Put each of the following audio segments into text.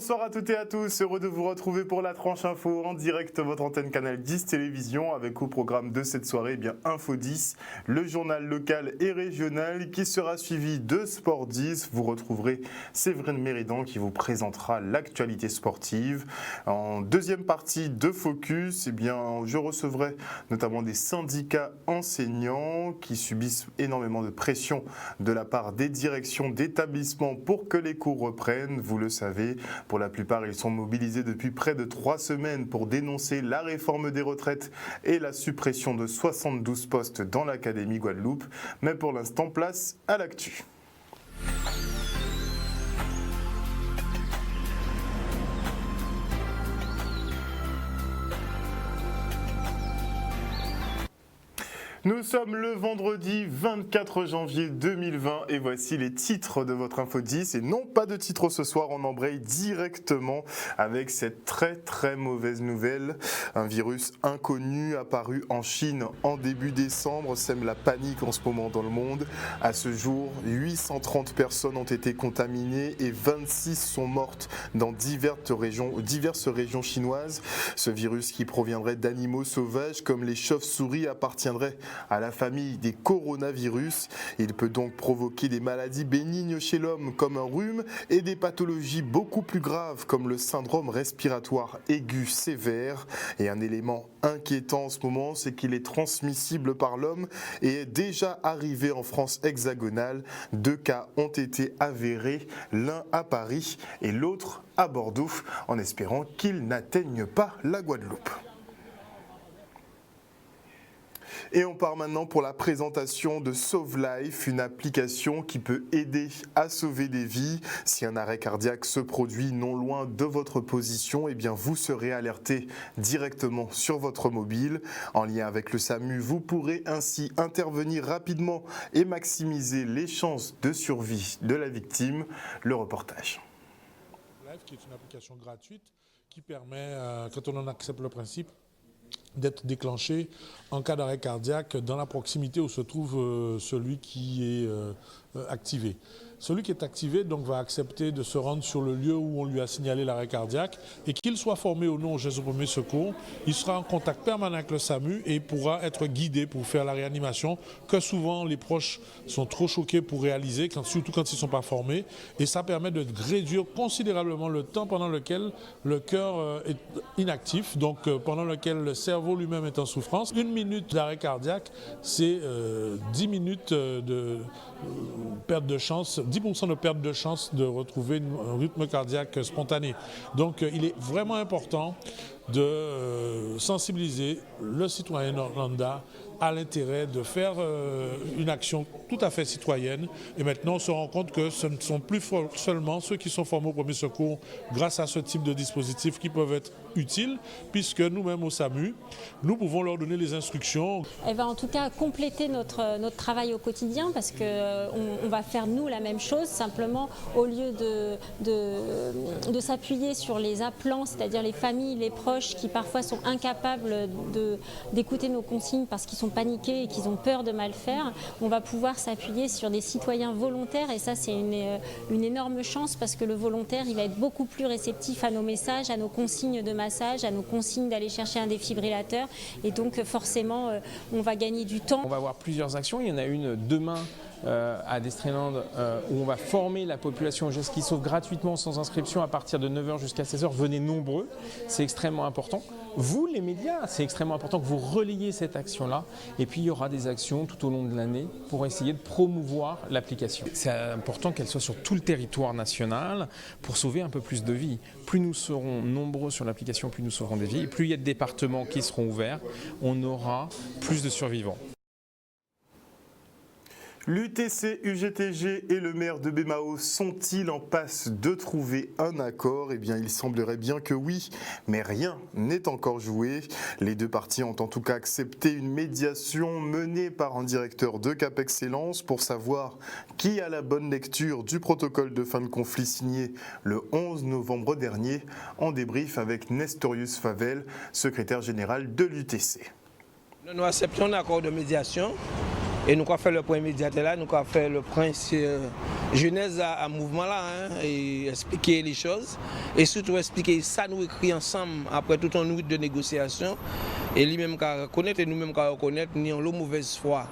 Bonsoir à toutes et à tous, heureux de vous retrouver pour la tranche info en direct votre antenne Canal 10 Télévision avec au programme de cette soirée Info 10, le journal local et régional qui sera suivi de Sport 10. Vous retrouverez Séverine Méridan qui vous présentera l'actualité sportive. En deuxième partie de Focus, je recevrai notamment des syndicats enseignants qui subissent énormément de pression de la part des directions d'établissements pour que les cours reprennent. Vous le savez, pour la plupart, ils sont mobilisés depuis près de 3 semaines pour dénoncer la réforme des retraites et la suppression de 72 postes dans l'Académie Guadeloupe. Mais pour l'instant, place à l'actu. Nous sommes le vendredi 24 janvier 2020 et voici les titres de votre Info 10. Et non, pas de titre ce soir, on embraye directement avec cette très mauvaise nouvelle. Un virus inconnu apparu en Chine en début décembre sème la panique en ce moment dans le monde. À ce jour, 830 personnes ont été contaminées et 26 sont mortes dans diverses régions chinoises. Ce virus qui proviendrait d'animaux sauvages comme les chauves-souris appartiendrait à la famille des coronavirus. Il peut donc provoquer des maladies bénignes chez l'homme comme un rhume et des pathologies beaucoup plus graves comme le syndrome respiratoire aigu sévère. Et un élément inquiétant en ce moment, c'est qu'il est transmissible par l'homme et est déjà arrivé en France hexagonale. 2 cas ont été avérés, l'un à Paris et l'autre à Bordeaux, en espérant qu'ils n'atteignent pas la Guadeloupe. Et on part maintenant pour la présentation de Sauve Life, une application qui peut aider à sauver des vies. Si un arrêt cardiaque se produit non loin de votre position, vous serez alerté directement sur votre mobile. En lien avec le SAMU, vous pourrez ainsi intervenir rapidement et maximiser les chances de survie de la victime. Le reportage. Life, qui est une application gratuite qui permet, quand on en accepte le principe, d'être déclenché en cas d'arrêt cardiaque dans la proximité où se trouve celui qui est activé. Celui qui est activé donc va accepter de se rendre sur le lieu où on lui a signalé l'arrêt cardiaque et qu'il soit formé ou non au geste de premier secours, il sera en contact permanent avec le SAMU et pourra être guidé pour faire la réanimation que souvent les proches sont trop choqués pour réaliser, surtout quand ils ne sont pas formés. Et ça permet de réduire considérablement le temps pendant lequel le cœur est inactif, donc pendant lequel le cerveau lui-même est en souffrance. 1 minute d'arrêt cardiaque, c'est 10 minutes de perte de chance, 10% de perte de chance de retrouver un rythme cardiaque spontané. Donc il est vraiment important de sensibiliser le citoyen lambda à l'intérêt de faire une action tout à fait citoyenne. Et maintenant, on se rend compte que ce ne sont plus seulement ceux qui sont formés au premier secours grâce à ce type de dispositifs qui peuvent être utiles, puisque nous-mêmes au SAMU, nous pouvons leur donner les instructions. Elle va en tout cas compléter notre travail au quotidien parce qu'on va faire nous la même chose, simplement au lieu de s'appuyer sur les appelants, c'est-à-dire les familles, les proches qui parfois sont incapables d'écouter nos consignes parce qu'ils sont paniqués et qu'ils ont peur de mal faire, on va pouvoir s'appuyer sur des citoyens volontaires et ça c'est une énorme chance parce que le volontaire il va être beaucoup plus réceptif à nos messages, à nos consignes de massage, à nos consignes d'aller chercher un défibrillateur et donc forcément on va gagner du temps. On va avoir plusieurs actions, il y en a une demain à Destréland où on va former la population au geste qui sauve gratuitement sans inscription à partir de 9h jusqu'à 16h. Venez nombreux, c'est extrêmement important. Vous, les médias, c'est extrêmement important que vous relayiez cette action-là. Et puis, il y aura des actions tout au long de l'année pour essayer de promouvoir l'application. C'est important qu'elle soit sur tout le territoire national pour sauver un peu plus de vies. Plus nous serons nombreux sur l'application, plus nous sauverons des vies. Et plus il y a de départements qui seront ouverts, on aura plus de survivants. L'UTC, UGTG et le maire de Bémao sont-ils en passe de trouver un accord ? Il semblerait bien que oui, mais rien n'est encore joué. Les 2 parties ont en tout cas accepté une médiation menée par un directeur de Cap Excellence pour savoir qui a la bonne lecture du protocole de fin de conflit signé le 11 novembre dernier, en débrief avec Nestorius Favel, secrétaire général de l'UTC. Nous acceptons un accord de médiation Et nous avons fait le point immédiat là, nous avons fait le point jeunesse à mouvement là, et expliquer les choses. Et surtout expliquer ça, nous écrit ensemble après tout un nuit de négociation. Et lui-même qu'à reconnaître et nous-mêmes qu'à reconnaître, ni en l'eau mauvaise foi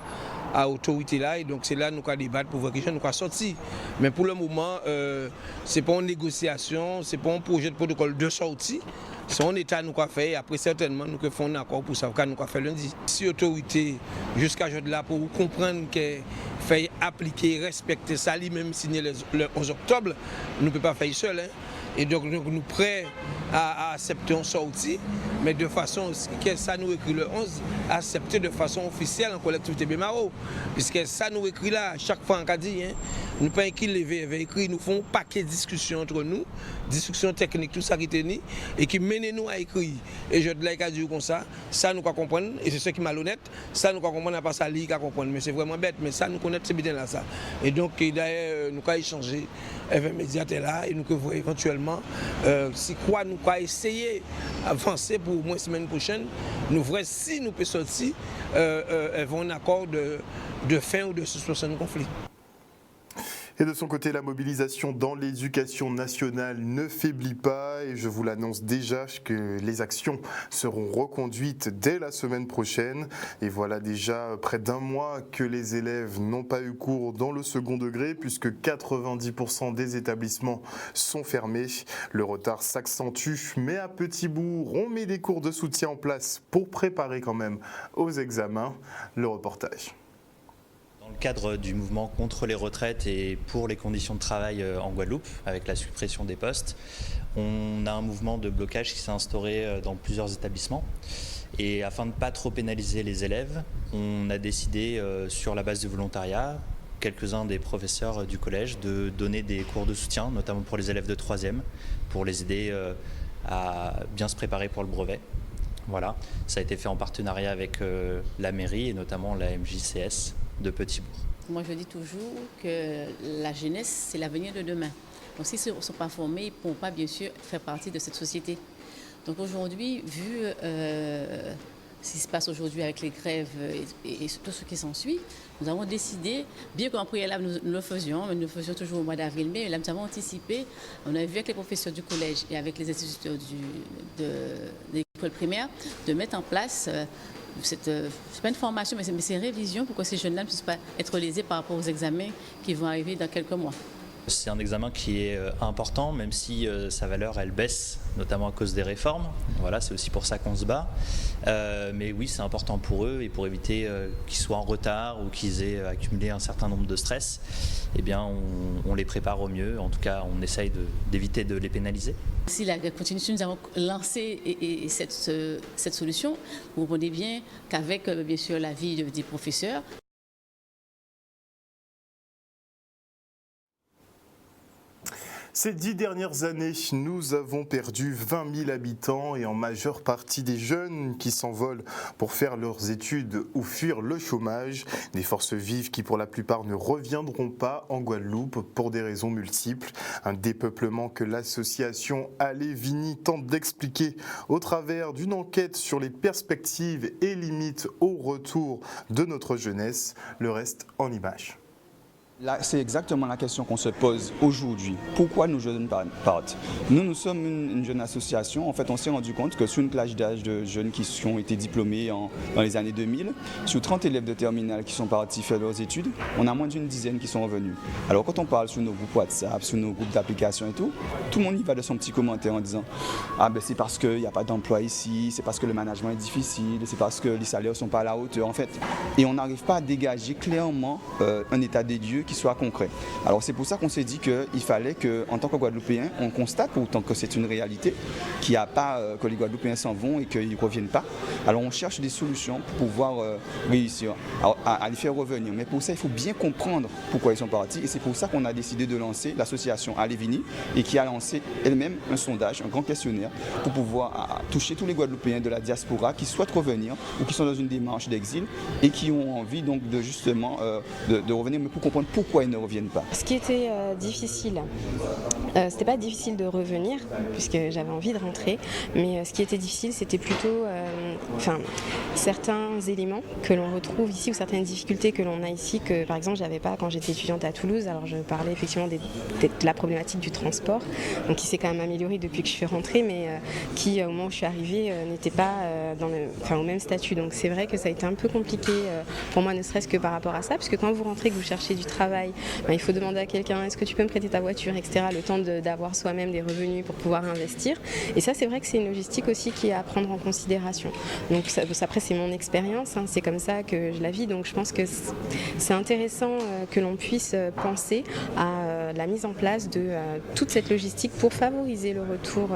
à l'autorité là. Et donc c'est là nous allons débattre pour voir quelque chose, nous allons sortir. Mais pour le moment, ce n'est pas une négociation, ce n'est pas un projet de protocole de sortie. C'est un état nous avons fait et après certainement nous faisons un accord pour ça, nous avons fait lundi. Si l'autorité jusqu'à aujourd'hui là pour comprendre qu'elle fait appliquer, respecter ça, lui-même signé le 11 octobre, nous ne pouvons pas faire seul. Et donc nous sommes prêts à accepter une sortie, mais de façon que ça nous écrit le 11, accepter de façon officielle en collectivité Bémaro. Puisque ça nous écrit là, chaque fois en cas dit, nous ne pouvons pas écrire, nous faisons un paquet de discussions entre nous, discussions techniques, tout ça qui est tenu, et qui mène nous à écrire. Et je dis qu'à dire comme ça nous pouvons comprendre, et c'est ce qui est malhonnête, ça nous pouvons comprendre, à part ça, lui, comprendre, mais c'est vraiment bête, mais ça nous connaît, c'est bien là ça. Et donc d'ailleurs, nous pouvons échanger avec les médias là, et nous pouvons éventuellement, si quoi nous pouvons essayer d'avancer pour au moins la semaine prochaine, nous verrons si nous pouvons sortir, un accord de fin ou de suspension du conflit. Et de son côté, la mobilisation dans l'éducation nationale ne faiblit pas et je vous l'annonce déjà que les actions seront reconduites dès la semaine prochaine. Et voilà déjà près d'un mois que les élèves n'ont pas eu cours dans le second degré puisque 90% des établissements sont fermés. Le retard s'accentue, mais à Petit-Bourg, on met des cours de soutien en place pour préparer quand même aux examens. Le reportage. Dans le cadre du mouvement contre les retraites et pour les conditions de travail en Guadeloupe, avec la suppression des postes, on a un mouvement de blocage qui s'est instauré dans plusieurs établissements. Et afin de ne pas trop pénaliser les élèves, on a décidé, sur la base du volontariat, quelques-uns des professeurs du collège, de donner des cours de soutien, notamment pour les élèves de 3e, pour les aider à bien se préparer pour le brevet. Voilà, ça a été fait en partenariat avec la mairie et notamment la MJCS de Petit-Bourg. Moi, je dis toujours que la jeunesse, c'est l'avenir de demain. Donc, s'ils ne sont pas formés, ils ne pourront pas, bien sûr, faire partie de cette société. Donc, aujourd'hui, vu ce qui se passe aujourd'hui avec les grèves et tout ce qui s'ensuit, nous avons décidé, bien qu'en préalable nous le faisions, mais nous le faisions toujours au mois d'avril-mai, là, nous avons anticipé, on a vu avec les professeurs du collège et avec les instituteurs de l'école primaire, de mettre en place c'est pas une formation, mais c'est une révision pour que ces jeunes-là ne puissent pas être lésés par rapport aux examens qui vont arriver dans quelques mois. C'est un examen qui est important, même si sa valeur elle baisse, notamment à cause des réformes. Voilà, c'est aussi pour ça qu'on se bat. Mais oui, c'est important pour eux et pour éviter qu'ils soient en retard ou qu'ils aient accumulé un certain nombre de stress. Eh bien, on les prépare au mieux. En tout cas, on essaye d'éviter de les pénaliser. Si la grève continue, nous avons lancé cette solution. Vous comprenez bien qu'avec bien sûr l'avis des professeurs. Ces 10 dernières années, nous avons perdu 20 000 habitants et en majeure partie des jeunes qui s'envolent pour faire leurs études ou fuir le chômage. Des forces vives qui pour la plupart ne reviendront pas en Guadeloupe pour des raisons multiples. Un dépeuplement que l'association Allez-Vini tente d'expliquer au travers d'une enquête sur les perspectives et limites au retour de notre jeunesse. Le reste en images. Là, c'est exactement la question qu'on se pose aujourd'hui. Pourquoi nos jeunes partent? Nous sommes une jeune association. En fait, on s'est rendu compte que sur une plage d'âge de jeunes qui ont été diplômés dans les années 2000, sur 30 élèves de terminale qui sont partis faire leurs études, on a moins d'une dizaine qui sont revenus. Alors quand on parle sur nos groupes WhatsApp, sur nos groupes d'applications et tout le monde y va de son petit commentaire en disant « Ah ben c'est parce qu'il n'y a pas d'emploi ici, c'est parce que le management est difficile, c'est parce que les salaires ne sont pas à la hauteur en fait. » Et on n'arrive pas à dégager clairement un état des lieux qui soit concret. Alors c'est pour ça qu'on s'est dit qu'il fallait qu'en tant que Guadeloupéens, on constate, autant que c'est une réalité, qu'il n'y a pas que les Guadeloupéens s'en vont et qu'ils ne reviennent pas. Alors on cherche des solutions pour pouvoir réussir à les faire revenir. Mais pour ça, il faut bien comprendre pourquoi ils sont partis. Et c'est pour ça qu'on a décidé de lancer l'association Allez-Vini et qui a lancé elle-même un sondage, un grand questionnaire pour pouvoir toucher tous les Guadeloupéens de la diaspora qui souhaitent revenir ou qui sont dans une démarche d'exil et qui ont envie donc de justement de revenir, mais pour comprendre pourquoi ils ne reviennent pas. Ce qui était difficile, c'était pas difficile de revenir puisque j'avais envie de rentrer, mais ce qui était difficile c'était plutôt certains éléments que l'on retrouve ici ou certaines difficultés que l'on a ici que par exemple j'avais pas quand j'étais étudiante à Toulouse. Alors je parlais effectivement de la problématique du transport, donc qui s'est quand même améliorée depuis que je suis rentrée, mais qui au moment où je suis arrivée n'était pas au même statut. Donc c'est vrai que ça a été un peu compliqué pour moi, ne serait-ce que par rapport à ça, puisque quand vous rentrez, que vous cherchez du travail, il faut demander à quelqu'un est-ce que tu peux me prêter ta voiture, etc. Le temps d'avoir soi-même des revenus pour pouvoir investir. Et ça, c'est vrai que c'est une logistique aussi qui est à prendre en considération. Donc après, c'est mon expérience, c'est comme ça que je la vis. Donc je pense que c'est intéressant que l'on puisse penser à la mise en place de toute cette logistique pour favoriser le retour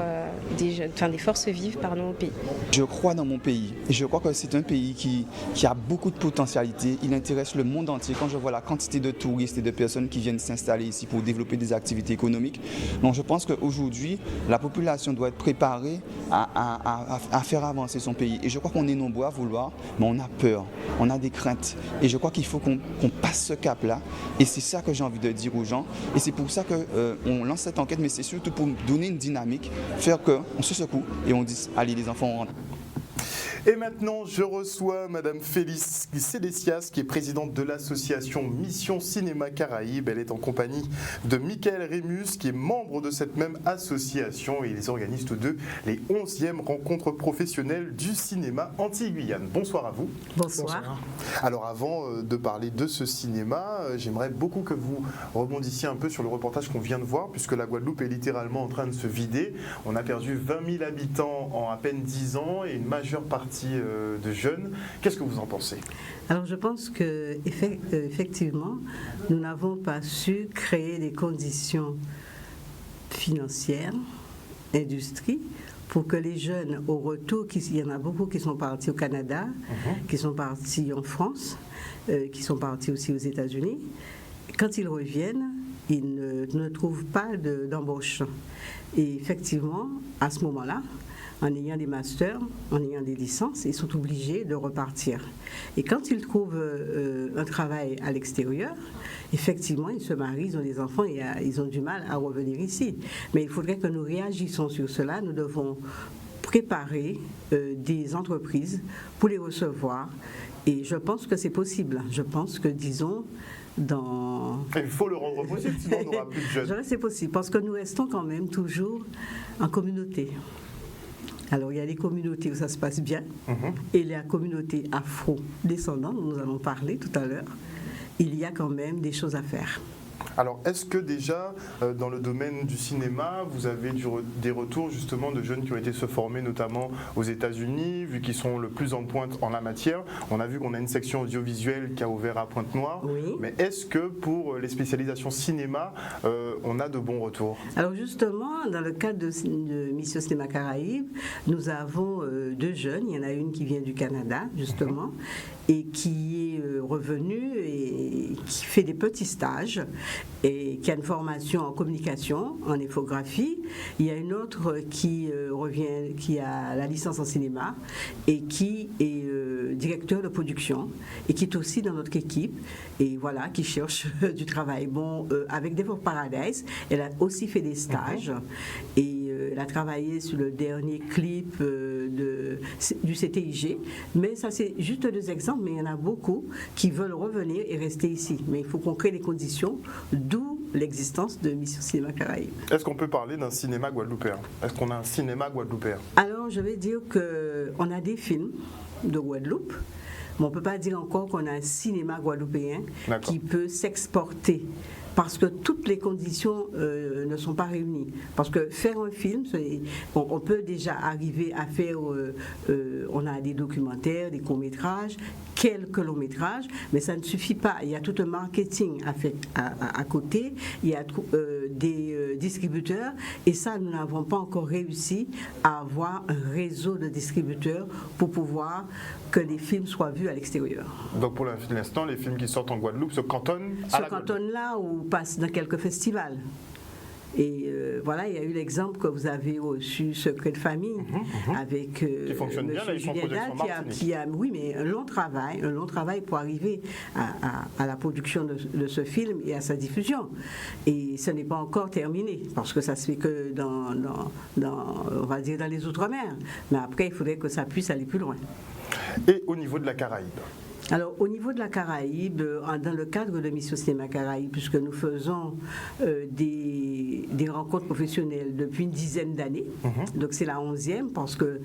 des forces vives au pays. Je crois dans mon pays et je crois que c'est un pays qui a beaucoup de potentialité. Il intéresse le monde entier. Quand je vois la quantité de touristes et de personnes qui viennent s'installer ici pour développer des activités économiques, donc je pense qu'aujourd'hui, la population doit être préparée à faire avancer son pays. Et je crois qu'on est nombreux à vouloir, mais on a peur, on a des craintes. Et je crois qu'il faut qu'on passe ce cap-là. Et c'est ça que j'ai envie de dire aux gens. Et c'est pour ça qu'on lance cette enquête, mais c'est surtout pour donner une dynamique, faire qu'on se secoue et on dit allez les enfants, on rentre. Et maintenant, je reçois Madame Félix Célestias, qui est présidente de l'association Mission Cinéma Caraïbes. Elle est en compagnie de Michael Rémus, qui est membre de cette même association, et ils organisent tous deux les 11e rencontres professionnelles du cinéma Antilles-Guyane. Bonsoir à vous. Bonsoir. Alors avant de parler de ce cinéma, j'aimerais beaucoup que vous rebondissiez un peu sur le reportage qu'on vient de voir, puisque la Guadeloupe est littéralement en train de se vider. On a perdu 20 000 habitants en à peine 10 ans et une majeure partie de jeunes. Qu'est-ce que vous en pensez? Alors je pense qu'effectivement, nous n'avons pas su créer des conditions financières, industrie, pour que les jeunes au retour, il y en a beaucoup qui sont partis au Canada, qui sont partis en France, qui sont partis aussi aux États-Unis. Quand ils reviennent, ils ne trouvent pas d'embauche. Et effectivement, à ce moment-là, en ayant des masters, en ayant des licences, ils sont obligés de repartir. Et quand ils trouvent un travail à l'extérieur, effectivement, ils se marient, ils ont des enfants et ils ont du mal à revenir ici. Mais il faudrait que nous réagissions sur cela. Nous devons préparer des entreprises pour les recevoir. Et je pense que c'est possible. Je pense que, disons, il faut le rendre possible, sinon on n'aura plus de jeunes. C'est possible, parce que nous restons quand même toujours en communauté. Alors, il y a des communautés où ça se passe bien, et la communauté afro-descendante, dont nous allons parler tout à l'heure, il y a quand même des choses à faire. Alors, est-ce que déjà, dans le domaine du cinéma, vous avez des retours justement de jeunes qui ont été se former notamment aux États-Unis, vu qu'ils sont le plus en pointe en la matière? On a vu qu'on a une section audiovisuelle qui a ouvert à Pointe-Noire, oui. Mais est-ce que pour les spécialisations cinéma, on a de bons retours? Alors justement, dans le cadre de Mission Cinéma Caraïbes, nous avons 2 jeunes. Il y en a une qui vient du Canada, justement, et qui est revenue et qui fait des petits stages et qui a une formation en communication, en infographie. Il y a une autre qui revient, qui a la licence en cinéma et qui est directeur de production et qui est aussi dans notre équipe et voilà, qui cherche du travail. Bon, avec Devil Paradise, elle a aussi fait des stages et elle a travaillé sur le dernier clip du CTIG. Mais ça, c'est juste 2 exemples, mais il y en a beaucoup qui veulent revenir et rester ici. Mais il faut qu'on crée les conditions, d'où l'existence de Mission Cinéma Caraïbes. Est-ce qu'on peut parler d'un cinéma guadeloupéen? Est-ce qu'on a un cinéma guadeloupéen? Alors, je vais dire qu'on a des films de Guadeloupe, mais on ne peut pas dire encore qu'on a un cinéma guadeloupéen qui peut s'exporter. Parce que toutes les conditions ne sont pas réunies. Parce que faire un film, on peut déjà arriver à faire, on a des documentaires, des courts-métrages, quelques longs-métrages, mais ça ne suffit pas. Il y a tout un marketing à côté, il y a des distributeurs, et ça, nous n'avons pas encore réussi à avoir un réseau de distributeurs pour pouvoir que les films soient vus à l'extérieur. Donc pour l'instant, les films qui sortent en Guadeloupe se cantonnent à la Guadeloupe. Se cantonnent là ou passent dans quelques festivals. Et voilà, il y a eu l'exemple que vous avez reçu, Secret de famille, avec qui fonctionne bien, là, ils sont en production Martinique. oui, mais un long travail pour arriver à la production de ce film et à sa diffusion. Et ce n'est pas encore terminé, parce que ça se fait que on va dire dans les Outre-mer. Mais après, il faudrait que ça puisse aller plus loin. Et au niveau de la Caraïbe? Alors, au niveau de la Caraïbe, dans le cadre de Mission Cinéma Caraïbe, puisque nous faisons des rencontres professionnelles depuis une dizaine d'années, donc c'est la 11e, parce que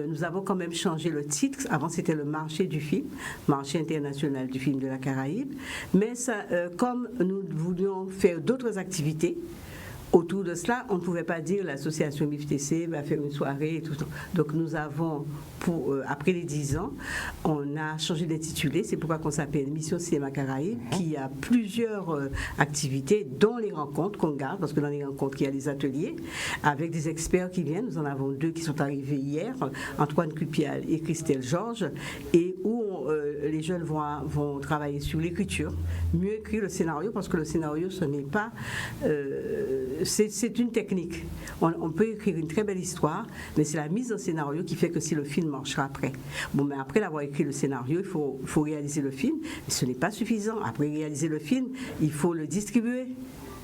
nous avons quand même changé le titre. Avant, c'était le marché du film, marché international du film de la Caraïbe. Mais ça, comme nous voulions faire d'autres activités, autour de cela, on ne pouvait pas dire l'association MIFTC va faire une soirée et tout ça. Donc nous avons, après les 10 ans, on a changé d'intitulé. C'est pourquoi on s'appelle Mission Cinéma Caraïbe, qui a plusieurs activités, dont les rencontres qu'on garde, parce que dans les rencontres, il y a des ateliers avec des experts qui viennent. Nous en avons 2 qui sont arrivés hier, Antoine Cupial et Christelle Georges, et où les jeunes vont travailler sur l'écriture, mieux écrire le scénario, parce que le scénario, ce n'est pas... c'est une technique. On peut écrire une très belle histoire, mais c'est la mise en scénario qui fait que si le film marchera après. Bon, mais après l'avoir écrit le scénario, il faut réaliser le film. Et ce n'est pas suffisant. Après réaliser le film, il faut le distribuer.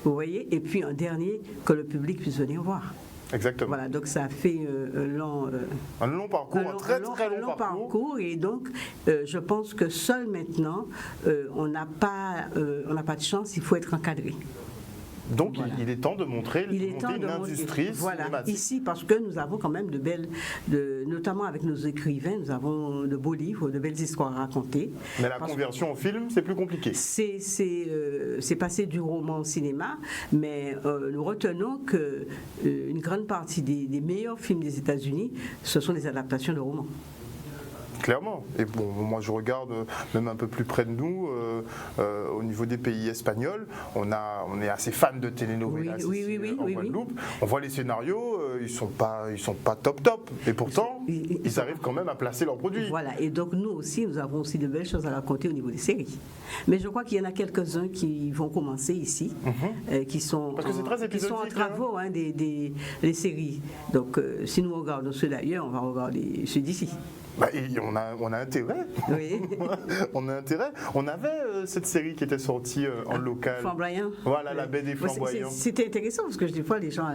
Vous voyez? Et puis un dernier, que le public puisse venir voir. Exactement. Voilà, donc ça fait un long parcours, un très long parcours. Et donc, je pense que seul maintenant, on n'a pas de chance, il faut être encadré. Donc il est temps de montrer une industrie cinématique. Ici, parce que nous avons quand même notamment avec nos écrivains, nous avons de beaux livres, de belles histoires à raconter. Mais la conversion au film, c'est plus compliqué. C'est passé du roman au cinéma, mais nous retenons qu'une grande partie des meilleurs films des États-Unis, ce sont des adaptations de romans. Clairement. Et bon, moi je regarde même un peu plus près de nous, au niveau des pays espagnols, on est assez fan de telenovelas en Guadeloupe. On voit les scénarios, ils sont pas top. Et pourtant, ils arrivent quand même à placer leurs produits. Voilà. Et donc nous aussi, nous avons aussi de belles choses à raconter au niveau des séries. Mais je crois qu'il y en a quelques-uns qui vont commencer ici, qui sont parce que c'est très épisodique, en travaux, les séries. Donc si nous regardons ceux d'ailleurs, on va regarder ceux d'ici. Bah, on a intérêt. Oui. On a intérêt. On avait cette série qui était sortie en local. Flamboyant. Voilà, oui. La baie des Flamboyants. C'était intéressant parce que des fois les gens,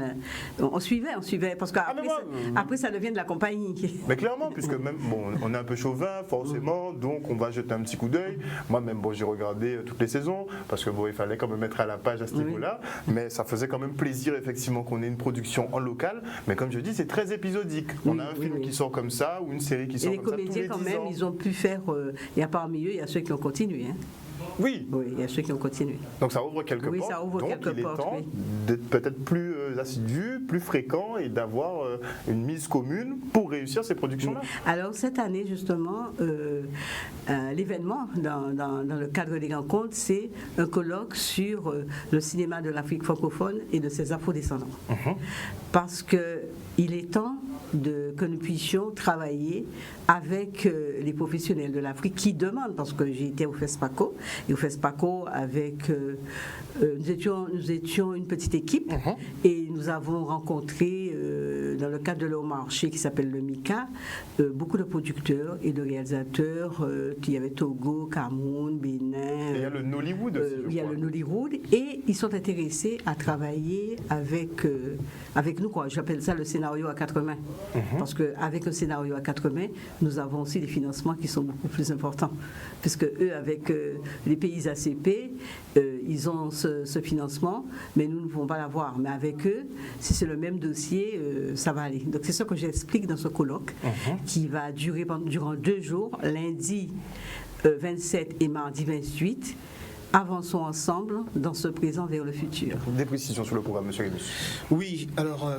on suivait parce qu'après ça devient de la compagnie. Mais clairement, puisque même on est un peu chauvin forcément, donc on va jeter un petit coup d'œil. Moi-même, j'ai regardé toutes les saisons parce que il fallait quand même mettre à la page à ce niveau-là. Mais ça faisait quand même plaisir effectivement qu'on ait une production en local. Mais comme je dis, c'est très épisodique. On a un film qui sort comme ça ou une série qui sort. Et les comédiens, quand même, ils ont pu faire. Il y a parmi eux, il y a ceux qui ont continué. Oui, il y a ceux qui ont continué. Donc ça ouvre quelques portes. Oui, ça ouvre quelques portes. Donc il est temps d'être peut-être plus assidu, plus fréquent et d'avoir une mise commune pour réussir ces productions-là. Alors cette année, justement, l'événement dans le cadre des rencontres, c'est un colloque sur le cinéma de l'Afrique francophone et de ses afro-descendants. Parce qu'il est temps que nous puissions travailler avec les professionnels de l'Afrique qui demandent, parce que j'ai été au FESPACO, et au FESPACO nous étions une petite équipe et nous avons rencontré dans le cadre de leur marché qui s'appelle le MICA beaucoup de producteurs et de réalisateurs. Il y avait Togo, Cameroun, Bénin. Et il y a le Nollywood aussi. Il y a le Nollywood et ils sont intéressés à travailler avec nous. J'appelle ça le scénario à 4 mains. Parce qu'avec le scénario à 4 mains, nous avons aussi des financements qui sont beaucoup plus importants. Puisque eux, avec les pays ACP, ils ont ce financement, mais nous ne pouvons pas l'avoir. Mais avec eux, si c'est le même dossier, ça va aller. Donc c'est ça que j'explique dans ce colloque qui va durer durant 2 jours, lundi 27 et mardi 28. Avançons ensemble dans ce présent vers le futur. Des précisions sur le programme, M. Guémus. Oui, alors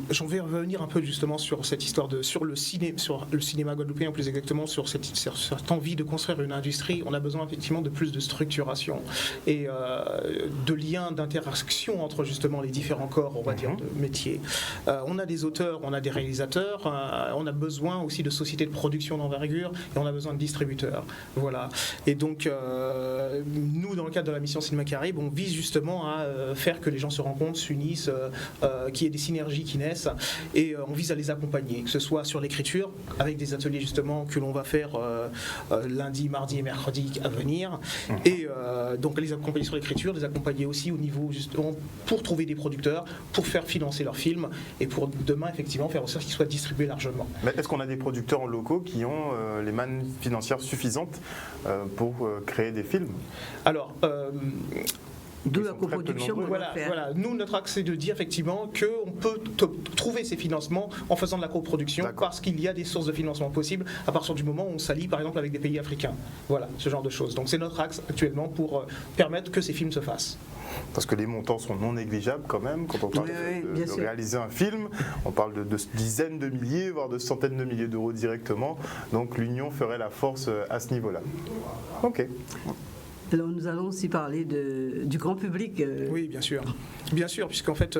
j'en vais revenir un peu justement sur cette histoire sur le cinéma guadeloupéen, plus exactement sur cette envie de construire une industrie. On a besoin effectivement de plus de structuration et de liens d'interaction entre justement les différents corps, on va dire, de métiers. On a des auteurs, on a des réalisateurs, on a besoin aussi de sociétés de production d'envergure et on a besoin de distributeurs. Voilà. Et donc nous, dans le cadre de la mission Cinéma Caraïbes, on vise justement à faire que les gens se rencontrent, s'unissent, qu'il y ait des synergies qui naissent, et on vise à les accompagner, que ce soit sur l'écriture, avec des ateliers justement que l'on va faire lundi, mardi et mercredi à venir, et donc les accompagner sur l'écriture, les accompagner aussi au niveau justement pour trouver des producteurs, pour faire financer leurs films, et pour demain effectivement faire en sorte qu'ils soient distribués largement. Mais est-ce qu'on a des producteurs locaux qui ont les mannes financières suffisantes pour créer des films? Alors, d'où la coproduction. Voilà. Nous, notre axe, c'est de dire effectivement qu'on peut trouver ces financements en faisant de la coproduction, parce qu'il y a des sources de financement possibles à partir du moment où on s'allie par exemple avec des pays africains. Voilà, ce genre de choses. Donc c'est notre axe actuellement pour permettre que ces films se fassent. Parce que les montants sont non négligeables quand même, quand on parle de réaliser un film, on parle de dizaines de milliers, voire de centaines de milliers d'euros directement, donc l'Union ferait la force à ce niveau-là. Ok. Alors nous allons aussi parler du grand public. Oui, bien sûr. Bien sûr, puisqu'en fait,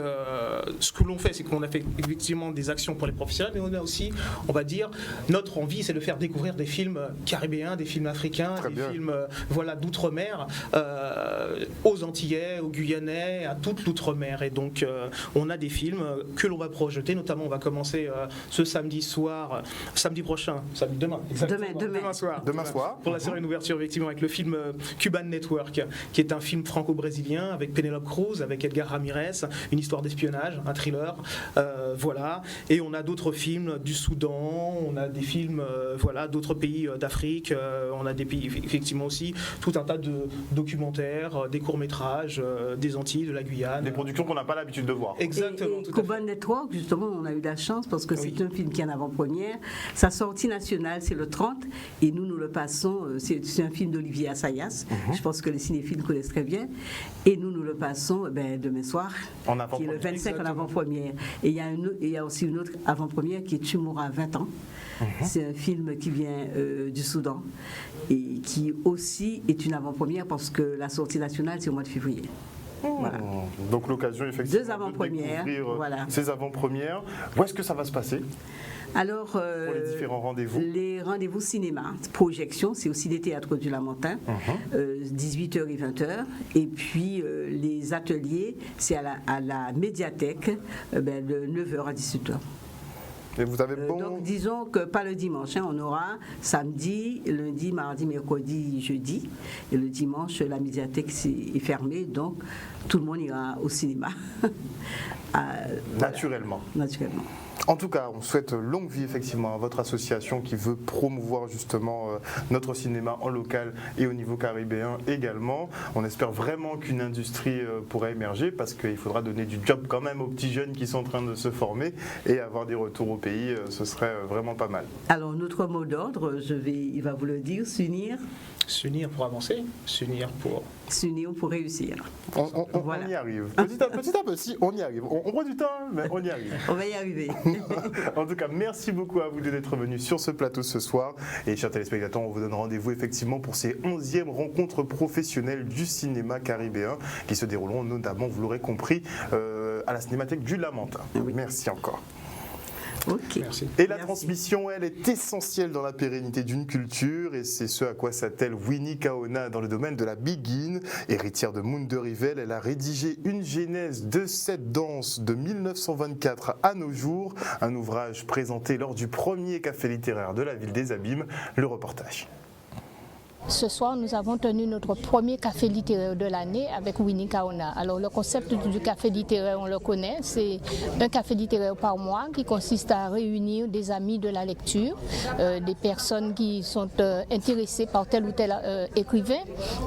ce que l'on fait, c'est qu'on a fait effectivement des actions pour les professionnels, mais on a aussi, on va dire, notre envie, c'est de faire découvrir des films caribéens, des films africains, films d'outre-mer, aux Antillais, aux Guyanais, à toute l'outre-mer. Et donc, on a des films que l'on va projeter, notamment on va commencer ce samedi prochain, demain soir. Demain soir. Pour la série d'ouverture, effectivement, avec le film Cuban Network, qui est un film franco-brésilien avec Penélope Cruz, avec Edgar Ramirez, une histoire d'espionnage, un thriller, voilà. Et on a d'autres films du Soudan, on a des films, d'autres pays d'Afrique, on a des pays effectivement aussi, tout un tas de documentaires, des courts-métrages, des Antilles, de la Guyane. Des productions qu'on n'a pas l'habitude de voir. Exactement. Et Cuban Network, justement, on a eu la chance parce que c'est un film qui est en avant-première. Sa sortie nationale, c'est le 30, et nous le passons, c'est un film d'Olivier Assayas. Je pense que les cinéphiles connaissent très bien. Et nous le passons demain soir, qui est le 25 en avant-première. Et il y a aussi une autre avant-première qui est Tumora 20 ans. C'est un film qui vient du Soudan et qui aussi est une avant-première parce que la sortie nationale, c'est au mois de février. Voilà. Donc l'occasion effectivement deux avant-premières, de découvrir ces avant-premières. Où est-ce que ça va se passer? Alors, pour les différents rendez-vous? Les rendez-vous cinéma, projection, c'est aussi des théâtres du Lamentin, 18h et 20h. Et puis, les ateliers, c'est à la médiathèque, de 9h à 18h. Et vous avez donc disons que pas le dimanche, on aura samedi, lundi, mardi, mercredi, jeudi. Et le dimanche, la médiathèque est fermée, donc tout le monde ira au cinéma. Naturellement. Naturellement. En tout cas, on souhaite longue vie effectivement à votre association qui veut promouvoir justement notre cinéma en local et au niveau caribéen également. On espère vraiment qu'une industrie pourra émerger parce qu'il faudra donner du job quand même aux petits jeunes qui sont en train de se former et avoir des retours au pays, ce serait vraiment pas mal. Alors notre mot d'ordre, il va vous le dire, s'unir. S'unir pour avancer, s'unir pour réussir. On y arrive. Petit à petit, on y arrive. On prend du temps, mais on y arrive. On va y arriver. En tout cas, merci beaucoup à vous deux d'être venus sur ce plateau ce soir. Et chers téléspectateurs, on vous donne rendez-vous effectivement pour ces 11e rencontres professionnelles du cinéma caribéen qui se dérouleront notamment, vous l'aurez compris, à la Cinémathèque du Lamentin. Merci encore. Okay. Merci. Et la transmission, elle, est essentielle dans la pérennité d'une culture et c'est ce à quoi s'attelle Winnie Kaona dans le domaine de la Begin. Héritière de Moon de Rivel, elle a rédigé une genèse de cette danse de 1924 à nos jours, un ouvrage présenté lors du premier café littéraire de la ville des Abîmes. Le reportage. Ce soir, nous avons tenu notre premier café littéraire de l'année avec Winnie Kaona. Alors, le concept du café littéraire, on le connaît, c'est un café littéraire par mois qui consiste à réunir des amis de la lecture, des personnes qui sont intéressées par tel ou tel écrivain.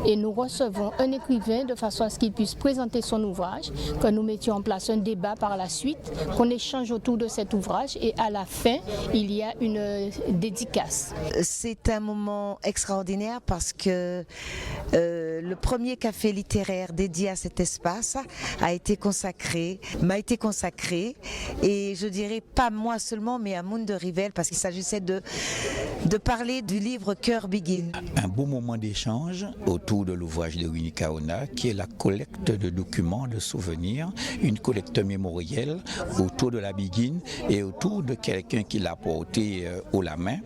Et nous recevons un écrivain de façon à ce qu'il puisse présenter son ouvrage, que nous mettions en place un débat par la suite, qu'on échange autour de cet ouvrage et à la fin, il y a une dédicace. C'est un moment extraordinaire parce que le premier café littéraire dédié à cet espace m'a été consacré et je dirais pas moi seulement mais à Moon de Rivel parce qu'il s'agissait de parler du livre Cœur Begin. Un beau moment d'échange autour de l'ouvrage de Winnie Kaona qui est la collecte de documents, de souvenirs, une collecte mémorielle autour de la Begin et autour de quelqu'un qui l'a porté haut la main,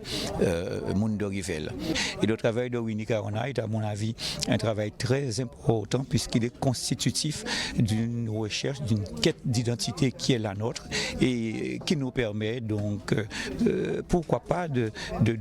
Moon de Rivel. Et le travail de Winnie Kaona est à mon avis un travail est très important puisqu'il est constitutif d'une recherche, d'une quête d'identité qui est la nôtre et qui nous permet donc, pourquoi pas, de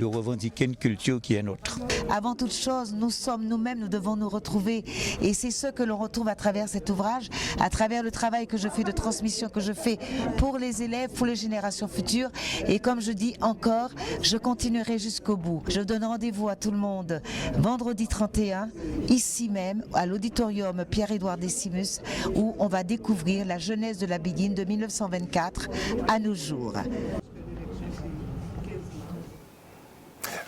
revendiquer une culture qui est nôtre. Avant toute chose, nous sommes nous-mêmes, nous devons nous retrouver et c'est ce que l'on retrouve à travers cet ouvrage, à travers le travail que je fais de transmission, que je fais pour les élèves, pour les générations futures et comme je dis encore, je continuerai jusqu'au bout. Je donne rendez-vous à tout le monde vendredi 31, ici même, à l'auditorium Pierre-Édouard Décimus, où on va découvrir la jeunesse de la Béguine de 1924 à nos jours.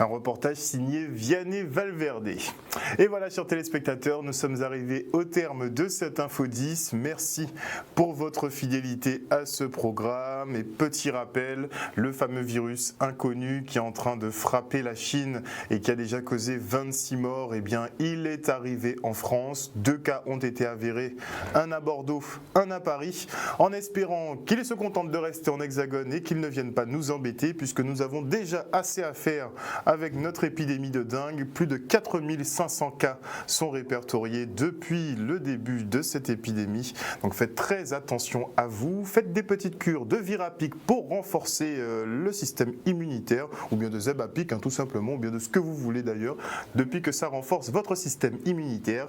Un reportage signé Vianney Valverde. Et voilà, chers téléspectateurs, nous sommes arrivés au terme de cette Info 10. Merci pour votre fidélité à ce programme. Et petit rappel, le fameux virus inconnu qui est en train de frapper la Chine et qui a déjà causé 26 morts, eh bien, il est arrivé en France. 2 cas ont été avérés, un à Bordeaux, un à Paris, en espérant qu'ils se contentent de rester en hexagone et qu'ils ne viennent pas nous embêter, puisque nous avons déjà assez à faire avec notre épidémie de dingue. Plus de 4500 cas sont répertoriés depuis le début de cette épidémie. Donc faites très attention à vous. Faites des petites cures de Virapic pour renforcer le système immunitaire, ou bien de Zebapic, tout simplement, ou bien de ce que vous voulez d'ailleurs, depuis que ça renforce votre système immunitaire.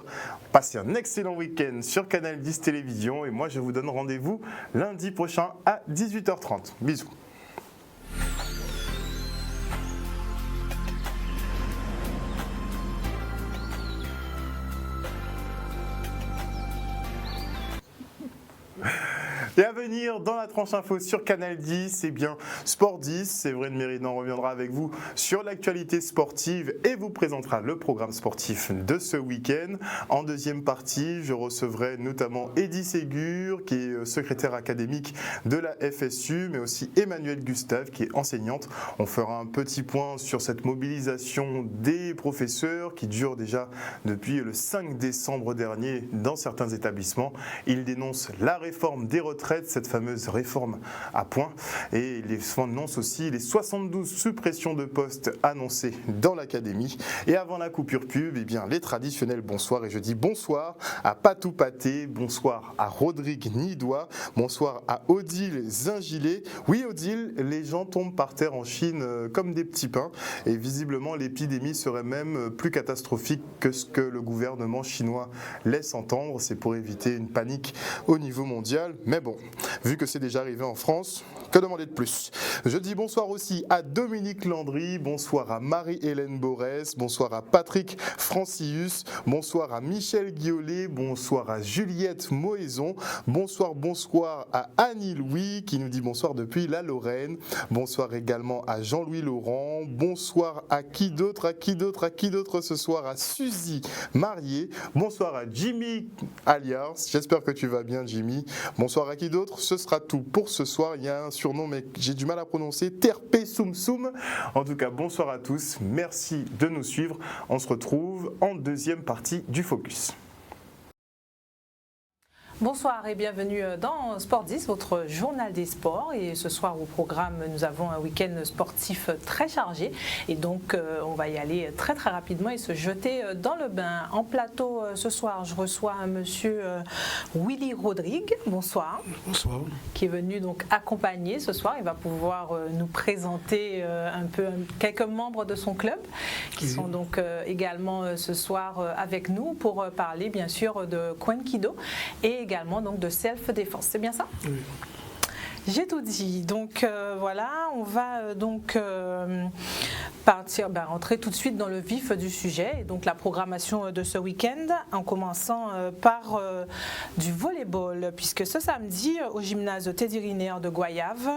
Passez un excellent week-end sur Canal 10 Télévision et moi je vous donne rendez-vous lundi prochain à 18h30. Bisous. Et à venir dans la tranche info sur Canal 10, eh bien Sport 10, Séverine Méridan reviendra avec vous sur l'actualité sportive et vous présentera le programme sportif de ce week-end. En deuxième partie, je recevrai notamment Eddy Ségur, qui est secrétaire académique de la FSU, mais aussi Emmanuelle Gustave, qui est enseignante. On fera un petit point sur cette mobilisation des professeurs qui dure déjà depuis le 5 décembre dernier dans certains établissements. Ils dénoncent la réforme des retraites, cette fameuse réforme à point, et ils annoncent aussi les 72 suppressions de postes annoncées dans l'académie. Et avant la coupure pub, eh bien, les traditionnels bonsoir, et je dis bonsoir à Patou Paté, bonsoir à Rodrigue Nidois, bonsoir à Odile Zingilé. Oui Odile, les gens tombent par terre en Chine comme des petits pains, et visiblement l'épidémie serait même plus catastrophique que ce que le gouvernement chinois laisse entendre. C'est pour éviter une panique au niveau mondial, mais bon, vu que c'est déjà arrivé en France, que demander de plus? Je dis bonsoir aussi à Dominique Landry, bonsoir à Marie-Hélène Borès, bonsoir à Patrick Francius, bonsoir à Michel Guiolet, bonsoir à Juliette Moëson, bonsoir à Annie Louis qui nous dit bonsoir depuis la Lorraine, bonsoir également à Jean-Louis Laurent, bonsoir à qui d'autre ce soir, à Suzy Marié, bonsoir à Jimmy Alias, j'espère que tu vas bien Jimmy, bonsoir à qui d'autre, ce sera tout pour ce soir. Il y a un surnom mais j'ai du mal à prononcer, Terpé Soum Soum. En tout cas, bonsoir à tous, merci de nous suivre. On se retrouve en deuxième partie du Focus. Bonsoir et bienvenue dans Sport 10, votre journal des sports. Et ce soir au programme, nous avons un week-end sportif très chargé. Et donc, on va y aller très très rapidement et se jeter dans le bain. En plateau ce soir, je reçois un monsieur Willy Rodrigue. Bonsoir. Bonsoir. Qui est venu donc accompagner ce soir. Il va pouvoir nous présenter un peu quelques membres de son club qui sont donc également ce soir avec nous pour parler bien sûr de Kwenkido et également donc de self-défense. C'est bien ça? Oui. J'ai tout dit. Donc voilà, on va donc rentrer tout de suite dans le vif du sujet. Et donc la programmation de ce week-end, en commençant par du volleyball, puisque ce samedi au gymnase Teddy Riner de Goyave,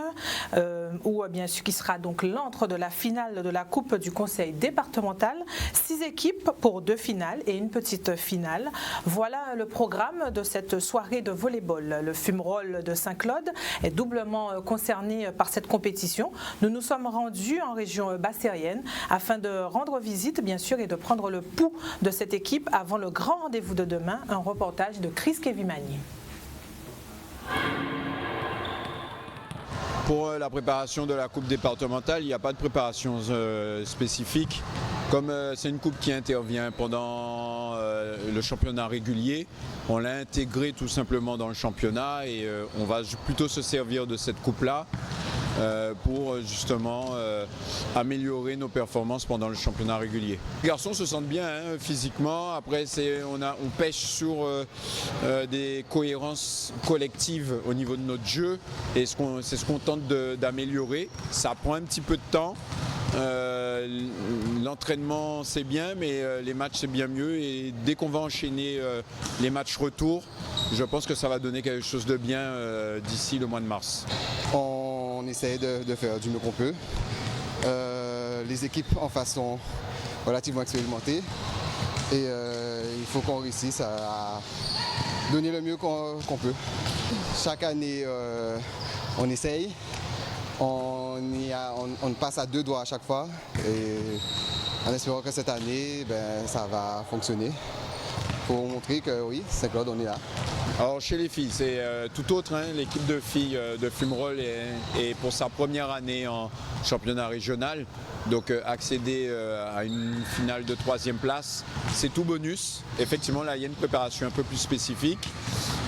où bien sûr qui sera donc l'antre de la finale de la Coupe du Conseil départemental, 6 équipes pour 2 finales et une petite finale. Voilà le programme de cette soirée de volleyball. Le Fumerol de Saint-Claude est doublement concerné par cette compétition. Nous nous sommes rendus en région bassérienne afin de rendre visite bien sûr et de prendre le pouls de cette équipe avant le grand rendez-vous de demain. Un reportage de Chris Kevimani. Pour la préparation de la Coupe départementale, il n'y a pas de préparation spécifique. Comme c'est une coupe qui intervient pendant le championnat régulier, on l'a intégrée tout simplement dans le championnat et on va plutôt se servir de cette coupe-là pour justement améliorer nos performances pendant le championnat régulier. Les garçons se sentent bien physiquement, après on pêche sur des cohérences collectives au niveau de notre jeu et c'est ce qu'on tente d'améliorer. Ça prend un petit peu de temps. L'entraînement c'est bien mais les matchs c'est bien mieux et dès qu'on va enchaîner les matchs retour, je pense que ça va donner quelque chose de bien d'ici le mois de mars. On essaye de faire du mieux qu'on peut. Les équipes en face sont relativement expérimentées et il faut qu'on réussisse à donner le mieux qu'on peut. Chaque année on essaye. On passe à 2 doigts à chaque fois et en espérant que cette année, ça va fonctionner pour montrer que oui, Saint-Claude, on est là. Alors chez les filles, c'est tout autre. L'équipe de filles de Fumerolles est pour sa première année en championnat régional. Donc accéder à une finale de 3e place, c'est tout bonus. Effectivement, là, il y a une préparation un peu plus spécifique.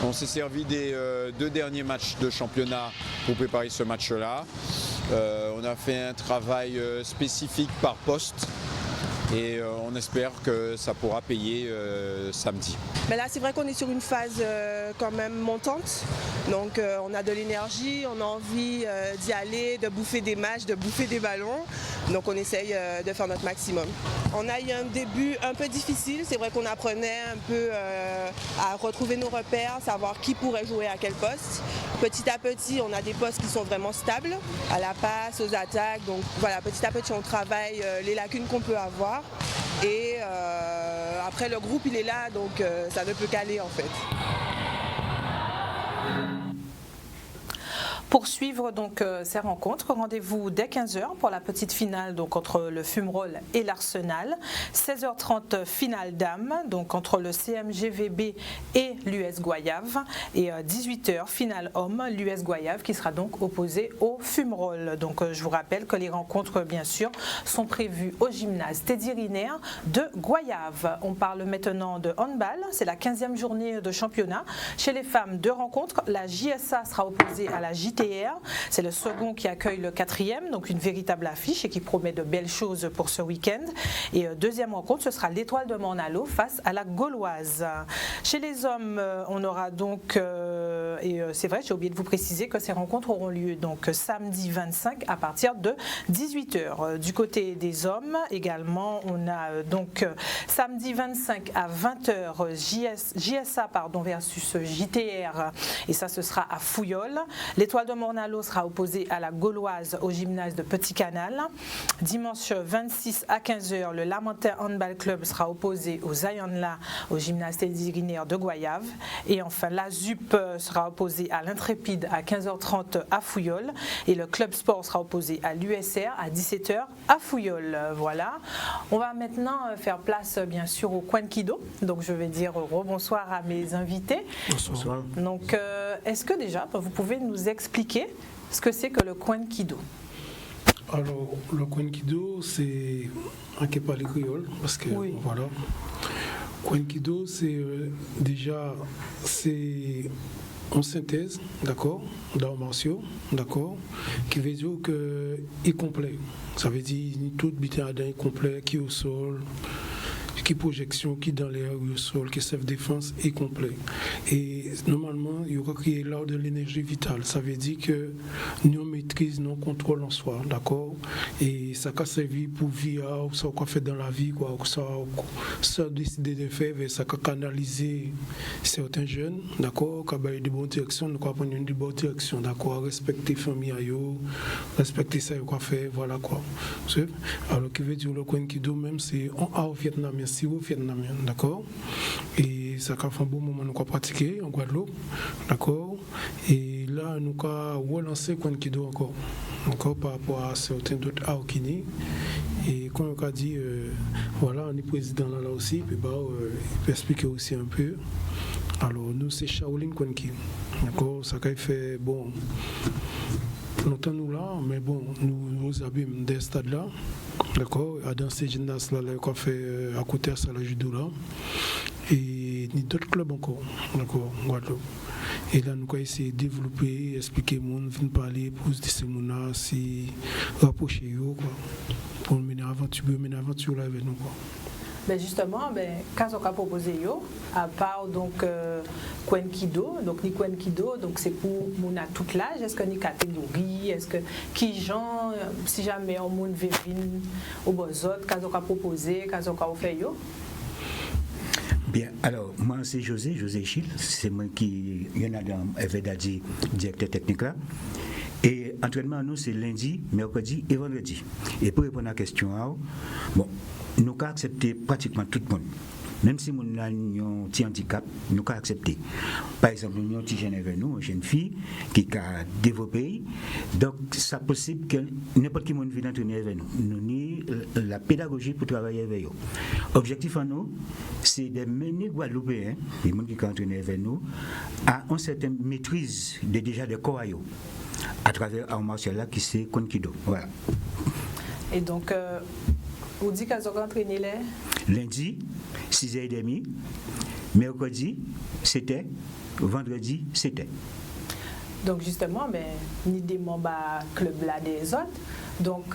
On s'est servi des 2 derniers matchs de championnat pour préparer ce match-là. On a fait un travail spécifique par poste. Et on espère que ça pourra payer samedi. Mais là, c'est vrai qu'on est sur une phase quand même montante. Donc on a de l'énergie, on a envie d'y aller, de bouffer des matchs, de bouffer des ballons. Donc on essaye de faire notre maximum. On a eu un début un peu difficile. C'est vrai qu'on apprenait un peu à retrouver nos repères, savoir qui pourrait jouer à quel poste. Petit à petit, on a des postes qui sont vraiment stables, à la passe, aux attaques. Donc voilà, petit à petit, on travaille les lacunes qu'on peut avoir. Et après, le groupe, il est là, donc ça ne peut qu'aller en fait. Pour suivre donc ces rencontres, rendez-vous dès 15h pour la petite finale donc entre le Fumerolles et l'Arsenal. 16h30 finale dames, donc entre le CMGVB et l'US Goyave. Et 18h finale homme, l'US Goyave qui sera donc opposé au Fumerolles. Donc je vous rappelle que les rencontres bien sûr sont prévues au gymnase Teddy Riner de Goyave. On parle maintenant de handball, c'est la 15e journée de championnat. Chez les femmes, 2 rencontres, la JSA sera opposée à la JTR. C'est le second qui accueille le 4e, donc une véritable affiche et qui promet de belles choses pour ce week-end. Et deuxième rencontre, ce sera l'Étoile de Morne-à-l'Eau face à la Gauloise. Chez les hommes, on aura donc, et c'est vrai, j'ai oublié de vous préciser que ces rencontres auront lieu donc samedi 25 à partir de 18h. Du côté des hommes, également, on a donc samedi 25 à 20h JSA versus JTR, et ça ce sera à Fouillol. L'Étoile de Morne-à-l'Eau sera opposée à la Gauloise au gymnase de Petit Canal. Dimanche 26 à 15h, le Lamentin Handball Club sera opposé aux Zionla au gymnase Teddy Riner de Goyave. Et enfin, la ZUP sera opposée à l'Intrépide à 15h30 à Fouillol. Et le Club Sport sera opposé à l'USR à 17h à Fouillol. Voilà. On va maintenant faire place, bien sûr, au Kwenkido. Donc, je vais dire rebonsoir à mes invités. Bonsoir. Donc, est-ce que déjà, vous pouvez nous expliquer ce que c'est que le Kwenkido? Alors, le Kwenkido, c'est un qui parle créole, parce que voilà. Kwenkido, c'est déjà, c'est en synthèse, d'accord, d'arts martiaux, d'accord, qui veut dire que est complet. Ça veut dire tout bitadin est complet, qui est au sol, qui projection, qui dans l'air, au sol, qui self-défense est complet. Et normalement, il y aura créé l'art de l'énergie vitale. Ça veut dire que nous maîtrise, nous contrôle en soi, d'accord. Et ça a servi pour vivre, ça qu'on fait dans la vie, quoi, ça décider de faire, ça a canaliser certains jeunes, d'accord, qui ont de bonnes directions, nous prendre une bonne direction, d'accord, respecter la famille, respecter ça qu'on fait, voilà quoi. Alors, qui veut dire le Kwenkido, même c'est en art vietnamien, sirop vietnamien, d'accord. Et ça a fait un bon moment nous avons pratiqué en Guadeloupe, d'accord. Et là nous avons relancé Kwenkido encore par rapport à certains d'autres arts qui n'y. Et comme on a dit, voilà, on est président là aussi, puis bah, il peut expliquer aussi un peu. Alors nous c'est Shaolin Kwenki, d'accord. Ça a fait bon longtemps nous là, mais bon nous abîmes des stades là. D'accord, dans ces gymnases-là, qu'on fait à côté de ça, le judo là. Et d'autres clubs encore, d'accord, Guadeloupe. Et là, nous avons essayé de développer, expliquer aux gens, venir parler, pour se dire si rapprocher eux, pour mener aventure là avec nous. Quoi. Ben justement, quand on a proposé à part donc Kwenkido, donc ni Kwenkido, donc c'est pour mon à tout l'âge, est-ce que ni catégorie, est-ce que qui genre si jamais on monde veut venir au bozot, quand on a proposé, quand on a fait yo. Bien, alors moi c'est José Chil, c'est moi qui y en a dans Evedadi, directeur technique là. Et entraînement nous c'est lundi, mercredi et vendredi. Et pour répondre à la question, bon, nous avons accepté pratiquement tout le monde. Même si nous avons un petit handicap, nous avons accepté. Par exemple, nous avons un petit jeune avec nous, une jeune fille qui a développé. Donc, c'est possible que n'importe qui vienne entraîner avec nous. Nous avons la pédagogie pour travailler avec eux. L'objectif en nous, c'est de mener Guadeloupéens, les gens qui ont entraîné avec nous, à une certaine maîtrise déjà des corps à travers un martial là qui c'est Kwenkido. Voilà. Et donc, vous dites qu'elles ont entraîné les lundi, 6h30, mercredi, c'était, vendredi, c'était. Donc justement, ni des membres club là des autres. Donc,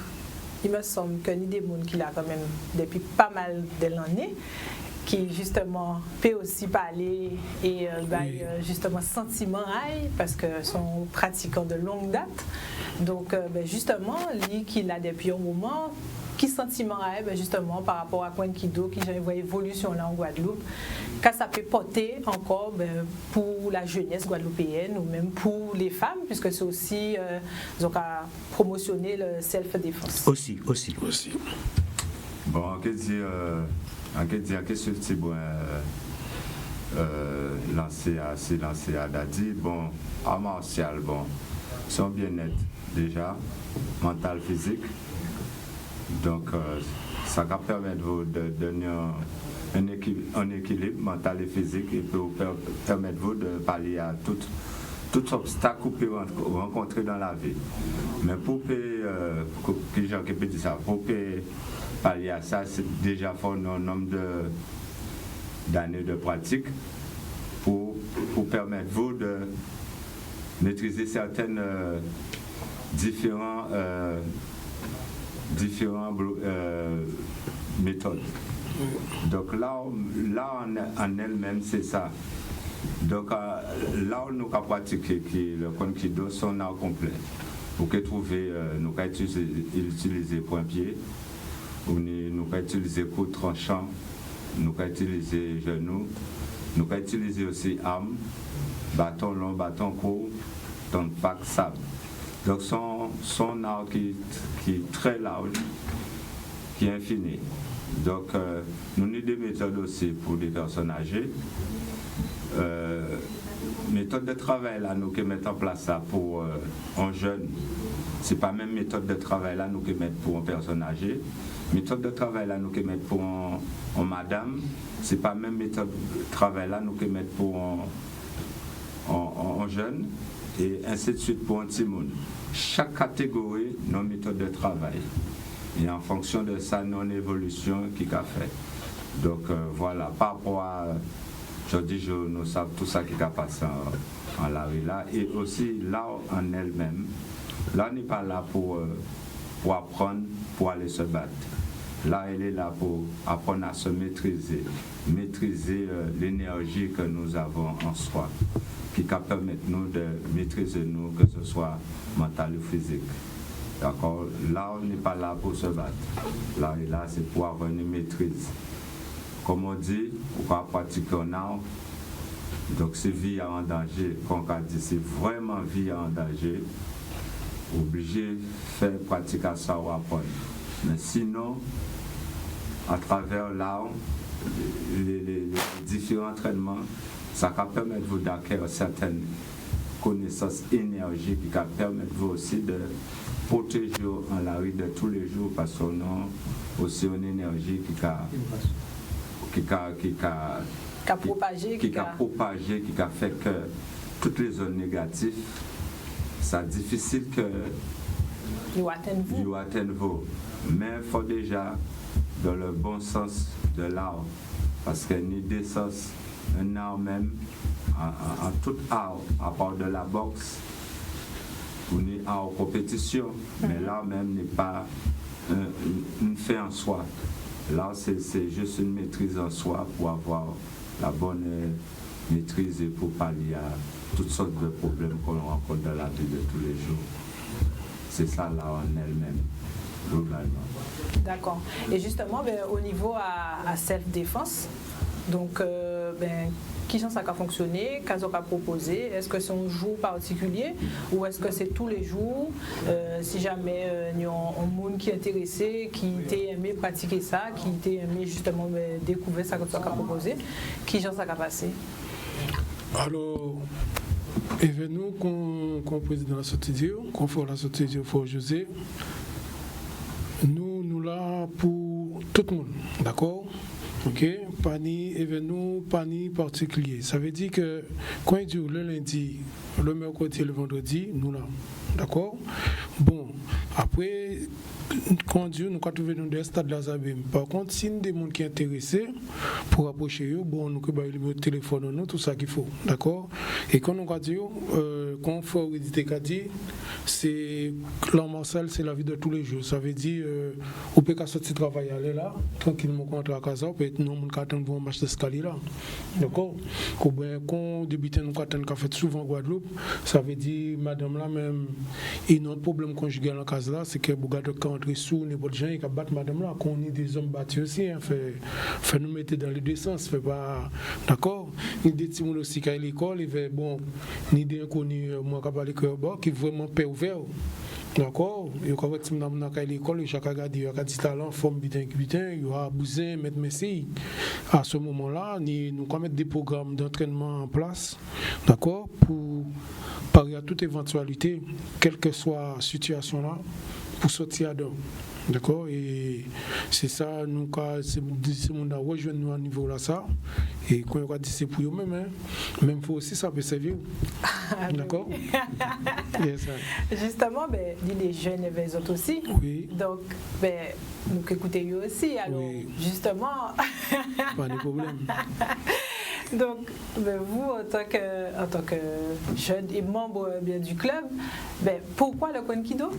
il me semble que ni des gens qui l'a quand même depuis pas mal d'années, qui justement peut aussi parler et justement sentiment parce que sont pratiquants de longue date. Donc justement, lui qui l'a depuis un moment, qui sentiment justement par rapport à Kwenkido, qui j'ai une évolution là en Guadeloupe, que ça peut porter encore pour la jeunesse guadeloupéenne ou même pour les femmes, puisque c'est aussi donc à promotionner le self-défense. Aussi. Bon, en question c'est bon lancé à Dadi, bon, en martial, bon, son bien-être déjà, mental, physique. Donc, ça va permettre de donner un équilibre mental et physique et peut permettre de pallier à tout obstacle que vous pouvez rencontrer dans la vie. Mais pour pallier à ça, c'est déjà faire un nombre d'années de pratique pour permettre vous de maîtriser certaines différentes méthodes. Donc là en elle-même, c'est ça. Donc là où nous avons pratiqué le Kwenkido, son art complet. Pour que trouver, nous avons utilisé point-pied, nous avons utilisé coup tranchant, nous avons utilisé genou, nous avons utilisé aussi arme, bâton long, bâton court, ton pack, sable. Donc son art qui est très large, qui est infini. Donc nous avons des méthodes aussi pour des personnes âgées. Méthode de travail là nous qui mettons en place ça pour un jeune, c'est pas même méthode de travail là nous qui mettons pour une personne âgée. Méthode de travail là nous qui mettons pour un madame, c'est pas même méthode de travail là nous qui mettons pour un jeune. Et ainsi de suite pour un petit monde. Chaque catégorie, nos méthodes de travail. Et en fonction de ça, nos évolutions qui a fait. Donc voilà, par rapport à, nous savons tout ça qui a passé en la rue là. Et aussi là en elle-même, là on n'est pas là pour apprendre, pour aller se battre. Là, elle est là pour apprendre à se maîtriser l'énergie que nous avons en soi, qui permet nous de maîtriser nous, que ce soit mental ou physique. D'accord? Là, on n'est pas là pour se battre. Là, et là, c'est pour avoir une maîtrise. Comme on dit, on va pratiquer un art. Donc, c'est vie en danger. Quand on dit c'est vraiment vie en danger, obligé de faire pratique à ça ou apprendre. Mais sinon, à travers l'art, les différents entraînements, ça va permettre vous d'acquérir certaines connaissances énergiques qui va permettre vous aussi de protéger en la vie de tous les jours parce qu'on a aussi une énergie qui a propagé, qui a fait que toutes les zones négatives, c'est difficile que vous atteignez vous. Mais il faut déjà dans le bon sens de l'art, parce qu'il y a des sens, un art même, en tout art, à part de la boxe, on est en compétition, mais l'art même n'est pas une fin en soi. L'art, c'est juste une maîtrise en soi pour avoir la bonne maîtrise et pour pallier à toutes sortes de problèmes qu'on rencontre dans la vie de tous les jours. C'est ça l'art en elle-même, globalement. D'accord. Et justement, au niveau à self-défense, donc, qui sont ça qui a fonctionné, qu'est-ce qu'on a proposé, est-ce que c'est un jour particulier ou est-ce que c'est tous les jours, si jamais il y a un monde qui est intéressé, qui t'a aimé pratiquer ça, qui t'a aimé justement découvrir ça que tu as proposé, qui sont ça qui a passé? Alors, événement qu'on préside dans la sortie, qu'on fait la sortie pour José, nous là pour tout le monde, d'accord? Ok, pas ni événement, pas ni particulier. Ça veut dire que quand il dit le lundi, le mercredi et le vendredi, nous là, d'accord? Bon, après, quand Dieu nous a trouvé dans des stades de la Zabim. Par contre, si nous avons des gens qui sont intéressés pour approcher eux, bon, nous avons le téléphone, nous, tout ça qu'il faut, d'accord? Et quand nous avons dit, quand on fait l'éditer, c'est l'ambassade, c'est la vie de tous les jours. Ça veut dire, on peut sortir travailler aller là, tranquillement contre la casa, peut-être nous, on attend pour un match d'escalier là, d'accord? Quand on débute, nous attend qu'à fait souvent en Guadeloupe, ça veut dire, madame là même, il y a un problème conjugal en casa là, c'est que vous gardez entrer sous n'importe gens qui battent madame là, qu'on est des hommes battus aussi, hein, fait nous mettre dans les deux sens, fait pas, d'accord? Il y a des petits gens aussi qui à l'école, il fait bon, ni des inconnus, moi qui parle qui vraiment paix ouvert, d'accord? Il y a des petits gens qui à l'école, chaque regardé, il y a des talents, forme bitin, il y a abusé, mettre messie. À ce moment-là, nous allons mettre des programmes d'entraînement en place, d'accord? Pour parer à toute éventualité, quelle que soit la situation là, pour sortir à dedans. D'accord? Et c'est ça, nous, c'est mon rejoindre nous à niveau là, ça. Et quand on dit c'est pour eux-mêmes, hein, même faut aussi ça peut servir. D'accord? Yes, justement, les jeunes et les autres aussi. Oui. Donc, nous écoutez eux aussi. Alors, oui. Justement. Pas de problème. Donc, vous, en tant que jeune et membre du club, pourquoi le Kwenkido?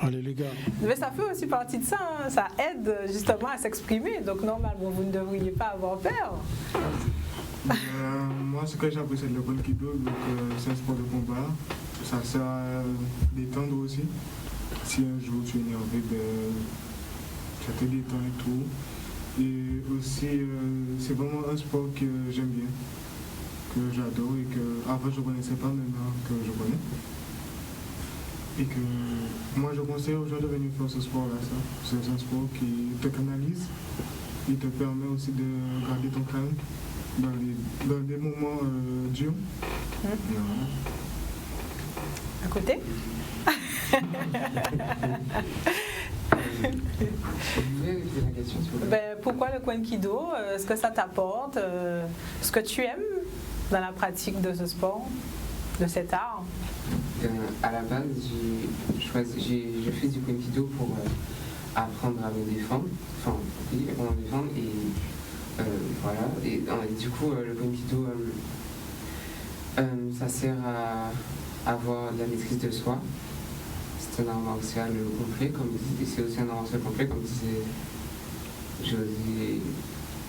Allez les gars. Mais ça fait aussi partie de ça, hein. Ça aide justement à s'exprimer. Donc normalement, vous ne devriez pas avoir peur. Moi, ce que j'apprécie de le Kwenkido, c'est un sport de combat. Ça sert à détendre aussi. Si un jour tu es énervé, ça te détend et tout. Et aussi, c'est vraiment un sport que j'aime bien, que j'adore et que avant je ne connaissais pas, maintenant que je connais. Et que moi je conseille aux gens de venir faire ce sport-là. C'est un sport qui te canalise et te permet aussi de garder ton calme dans des moments durs. À côté. Pourquoi le Kwenkido? Est-ce que ça t'apporte? Est-ce que tu aimes dans la pratique de ce sport, de cet art? À la base, je fais du Kwenkido pour apprendre à me défendre, enfin, apprendre à me défendre, et voilà. Et du coup, le Kwenkido, ça sert à avoir de la maîtrise de soi. C'est un art martial complet, c'est aussi un art martial complet, comme disait José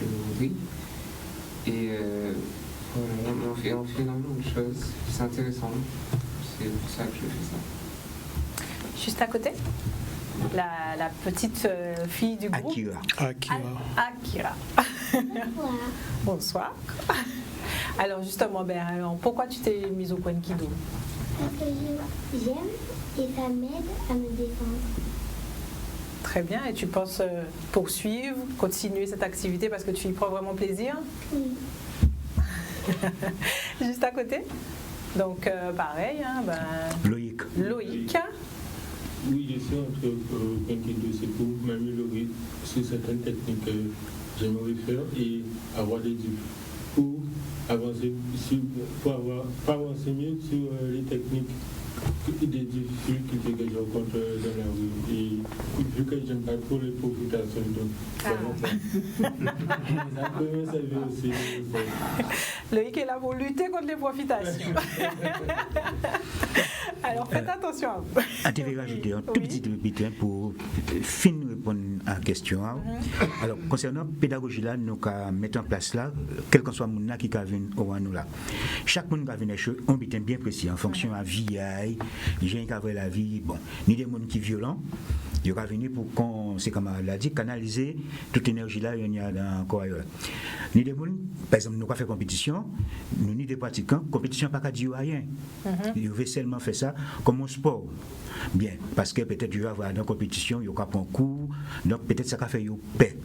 aujourd'hui. Et voilà, on fait énormément de choses, c'est intéressant. C'est pour ça que je fais ça. Juste à côté, la petite fille du groupe. Akira. Bonsoir. Alors justement, pourquoi tu t'es mise au Kwenkido? Parce que j'aime et ça m'aide à me défendre. Très bien. Et tu penses poursuivre, continuer cette activité parce que tu y prends vraiment plaisir? Oui. Juste à côté. Donc pareil, hein, Loïc. Oui, je sais entre Kwenkido, c'est pour m'améliorer sur certaines techniques que j'aimerais faire et avoir des diplômes pour avancer mieux sur les techniques des difficultés que je rencontre dans la rue. Et vu que j'aime pas trop les profitations, donc ça peut me servir aussi. Loïc est là pour lutter contre les profitations. Alors faites attention à vous. Je vais rajouter un tout petit peu pour finir répondre à la question. Alors, concernant la pédagogie, là, nous allons mettre en place là, quel que soit le monde qui vient au nous là. Chaque monde qui vient un but bien précis en fonction de la vie, les gens qui ont la vie, bon, ni des gens qui sont violents. Il va venir pour qu'on, c'est comme l'a dit, canaliser toute l'énergie là, il y a dans quoi. Ni des gens, par exemple, nous avons fait compétition, nous ni des pratiquants, compétition pas qu'à dire rien. Il veut seulement faire ça comme un sport. Bien, parce que peut-être il va avoir dans la compétition, il y aura un cours, donc peut-être ça va faire une paix.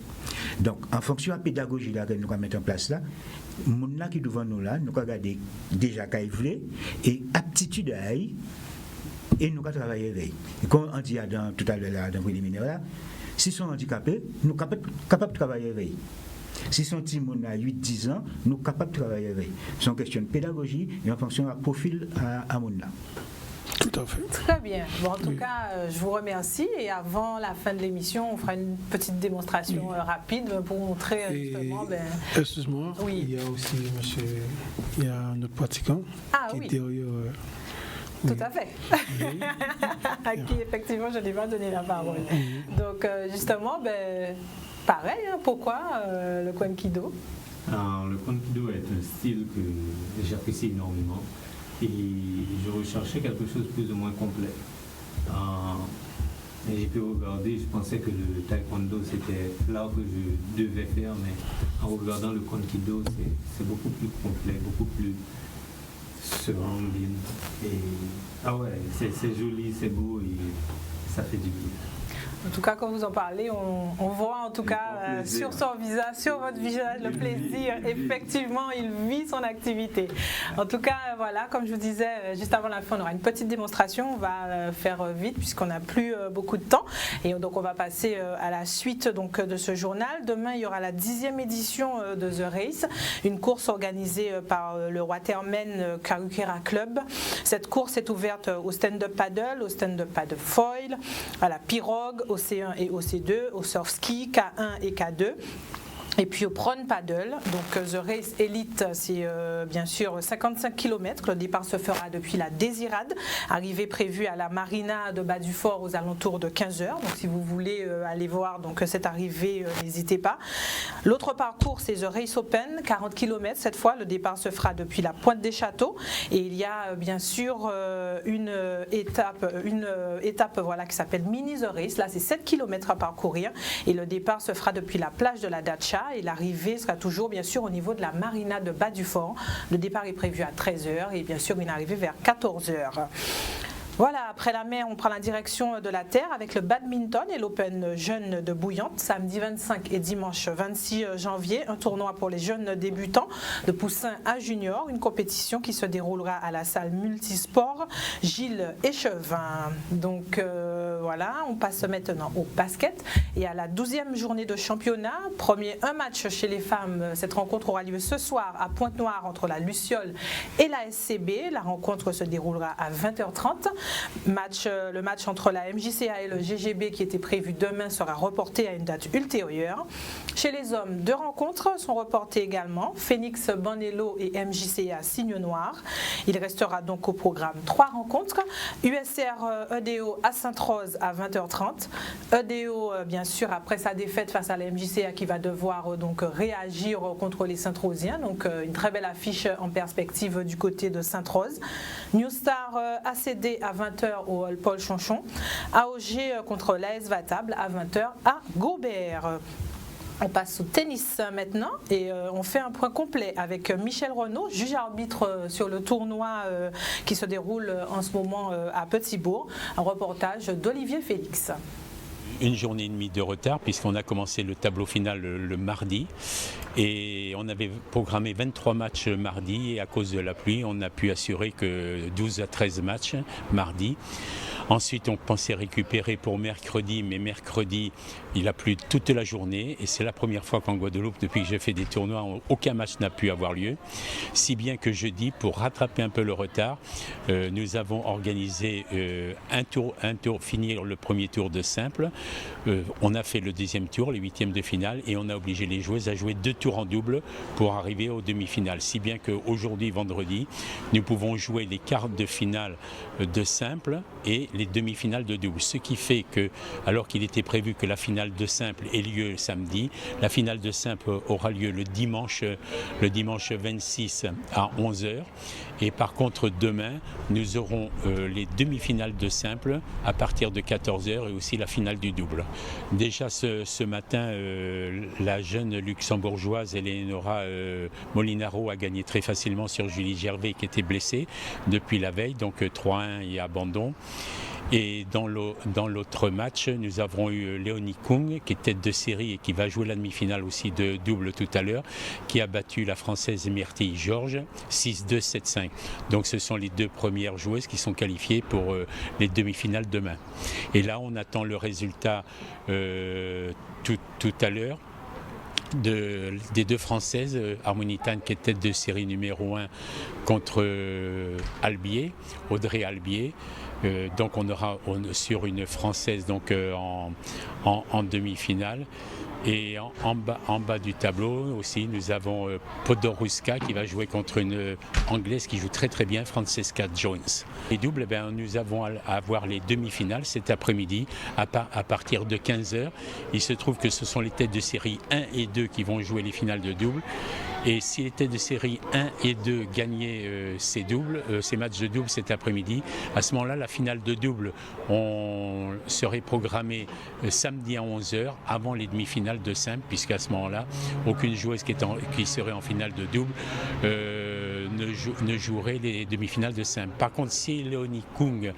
Donc, en fonction de la pédagogie là, que nous allons mettre en place là, les gens qui devant nous là, nous allons regarder déjà qu'il voulait et aptitude à y. Et nous allons travailler avec. Comme on dit tout à l'heure dans le préliminaire, s'ils sont handicapés, nous sommes capables de travailler avec. Si son petit monde a 8-10 ans, nous sommes capables de travailler avec. C'est une question de pédagogie et en fonction du profil à mon là. Tout à fait. Très bien. Bon, en tout cas, je vous remercie. Et avant la fin de l'émission, on fera une petite démonstration rapide pour montrer justement. Excuse-moi, il y a aussi il y a notre pratiquant qui est derrière. Tout à fait. À qui effectivement je n'ai pas donné la parole. Donc justement, pareil, pourquoi le Kwen-Kido? Alors, le Kwen-Kido est un style que j'apprécie énormément et je recherchais quelque chose de plus ou moins complet. Et j'ai pu regarder, je pensais que le taekwondo c'était l'art que je devais faire, mais en regardant le Kwen-Kido, c'est beaucoup plus complet, beaucoup plus serein. Et ah ouais, c'est joli, c'est beau et ça fait du bien. En tout cas, quand vous en parlez, on voit en tout cas sur son visage, sur votre visage, le plaisir. Effectivement, il vit son activité. En tout cas, voilà, comme je vous disais, juste avant la fin, on aura une petite démonstration. On va faire vite puisqu'on n'a plus beaucoup de temps. Et donc, on va passer à la suite donc, de ce journal. Demain, il y aura la 10e édition de The Race, une course organisée par le Waterman Karukera Club. Cette course est ouverte au stand-up paddle, au stand-up paddle foil, à la pirogue, au C1 et au C2, au surf ski, K1 et K2. Et puis au prone paddle, donc The Race Elite, c'est bien sûr 55 km. Le départ se fera depuis la Désirade, arrivée prévue à la marina de Bas-du-Fort aux alentours de 15h. Donc si vous voulez aller voir donc, cette arrivée, n'hésitez pas. L'autre parcours, c'est The Race Open, 40 km. Cette fois, le départ se fera depuis la Pointe des Châteaux. Et il y a bien sûr une étape voilà, qui s'appelle Mini The Race. Là, c'est 7 km à parcourir. Et le départ se fera depuis la plage de la Dacha. Et l'arrivée sera toujours bien sûr au niveau de la marina de Bas-du-Fort. Le départ est prévu à 13h et bien sûr une arrivée vers 14h. Voilà, après la mer, on prend la direction de la terre avec le badminton et l'Open Jeune de Bouillante, samedi 25 et dimanche 26 janvier. Un tournoi pour les jeunes débutants de poussin à junior, une compétition qui se déroulera à la salle multisport Gilles Échevin. Donc voilà, on passe maintenant au basket et à la 12e journée de championnat. Un match chez les femmes. Cette rencontre aura lieu ce soir à Pointe-Noire entre la Luciole et la SCB. La rencontre se déroulera à 20h30. Le match entre la MJCA et le GGB qui était prévu demain sera reporté à une date ultérieure. Chez les hommes, 2 rencontres sont reportées également. Phoenix Bonello et MJCA Signe Noir. Il restera donc au programme 3 rencontres. USR EDO à Sainte-Rose à 20h30. EDO, bien sûr, après sa défaite face à la MJCA qui va devoir donc réagir contre les Sainte-Rosiens. Donc une très belle affiche en perspective du côté de Sainte-Rose. New Star ACD à 20h au hall Paul Chonchon. AOG contre l'AS Vatable à 20h à Gobert. On passe au tennis maintenant et on fait un point complet avec Michel Renaud, juge arbitre sur le tournoi qui se déroule en ce moment à Petit-Bourg. Un reportage d'Olivier Félix. une journée et demie de retard puisqu'on a commencé le tableau final le mardi et on avait programmé 23 matchs mardi et à cause de la pluie on n'a pu assurer que 12 à 13 matchs mardi. Ensuite on pensait récupérer pour mercredi, mais mercredi il a plu toute la journée et c'est la première fois qu'en Guadeloupe depuis que j'ai fait des tournois aucun match n'a pu avoir lieu. Si bien que jeudi, pour rattraper un peu le retard, nous avons organisé un tour, finir le premier tour de simple. On a fait le deuxième tour, les huitièmes de finale, et on a obligé les joueuses à jouer 2 tours en double pour arriver aux demi-finales. Si bien qu'aujourd'hui, vendredi, nous pouvons jouer les quarts de finale de simple et les demi-finales de double. Ce qui fait que, alors qu'il était prévu que la finale de simple ait lieu samedi, la finale de simple aura lieu le dimanche 26 à 11h. Et par contre, demain, nous aurons les demi-finales de simple à partir de 14h et aussi la finale du double. Déjà ce matin, la jeune luxembourgeoise Eleonora Molinaro a gagné très facilement sur Julie Gervais qui était blessée depuis la veille, donc 3-1 et abandon. Et dans l'autre match, nous avons eu Léonie Kung, qui est tête de série et qui va jouer la demi-finale aussi de double tout à l'heure, qui a battu la Française Myrtille Georges 6-2, 7-5. Donc ce sont les 2 premières joueuses qui sont qualifiées pour les demi-finales demain. Et là, on attend le résultat tout à l'heure. Des 2 Françaises, Harmonie Tan qui est tête de série numéro 1 contre Audrey Albier. Donc on aura sur une Française donc, en demi-finale. Et en bas du tableau aussi, nous avons Podoroska qui va jouer contre une Anglaise qui joue très très bien, Francesca Jones. Les doubles, nous avons à avoir les demi-finales cet après-midi à partir de 15h. Il se trouve que ce sont les têtes de série 1 et 2 qui vont jouer les finales de double. Et si les têtes de série 1 et 2 gagnaient ces matchs de double cet après-midi, à ce moment-là, la finale de double serait programmée samedi à 11h avant les demi-finales de simple, puisqu'à ce moment-là, aucune joueuse qui serait en finale de double ne jouerait les demi-finales de simple. Par contre, si Léonie Kung,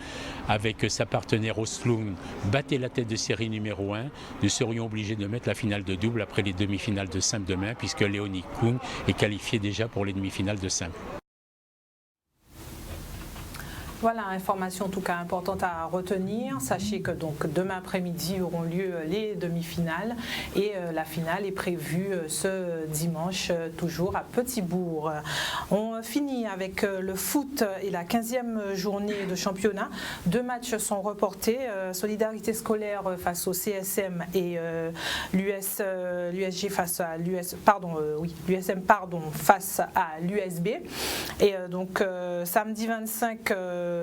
avec sa partenaire Oslung, battait la tête de série numéro 1, nous serions obligés de mettre la finale de double après les demi-finales de simple demain, puisque Léonie Kung est qualifiée déjà pour les demi-finales de simple. Voilà, information en tout cas importante à retenir. Sachez que donc demain après-midi auront lieu les demi-finales et la finale est prévue ce dimanche toujours à Petit-Bourg. On finit avec le foot et la 15e journée de championnat. 2 matchs sont reportés. Solidarité scolaire face au CSM et l'USG face à l'USM face à l'USB. Et donc samedi 25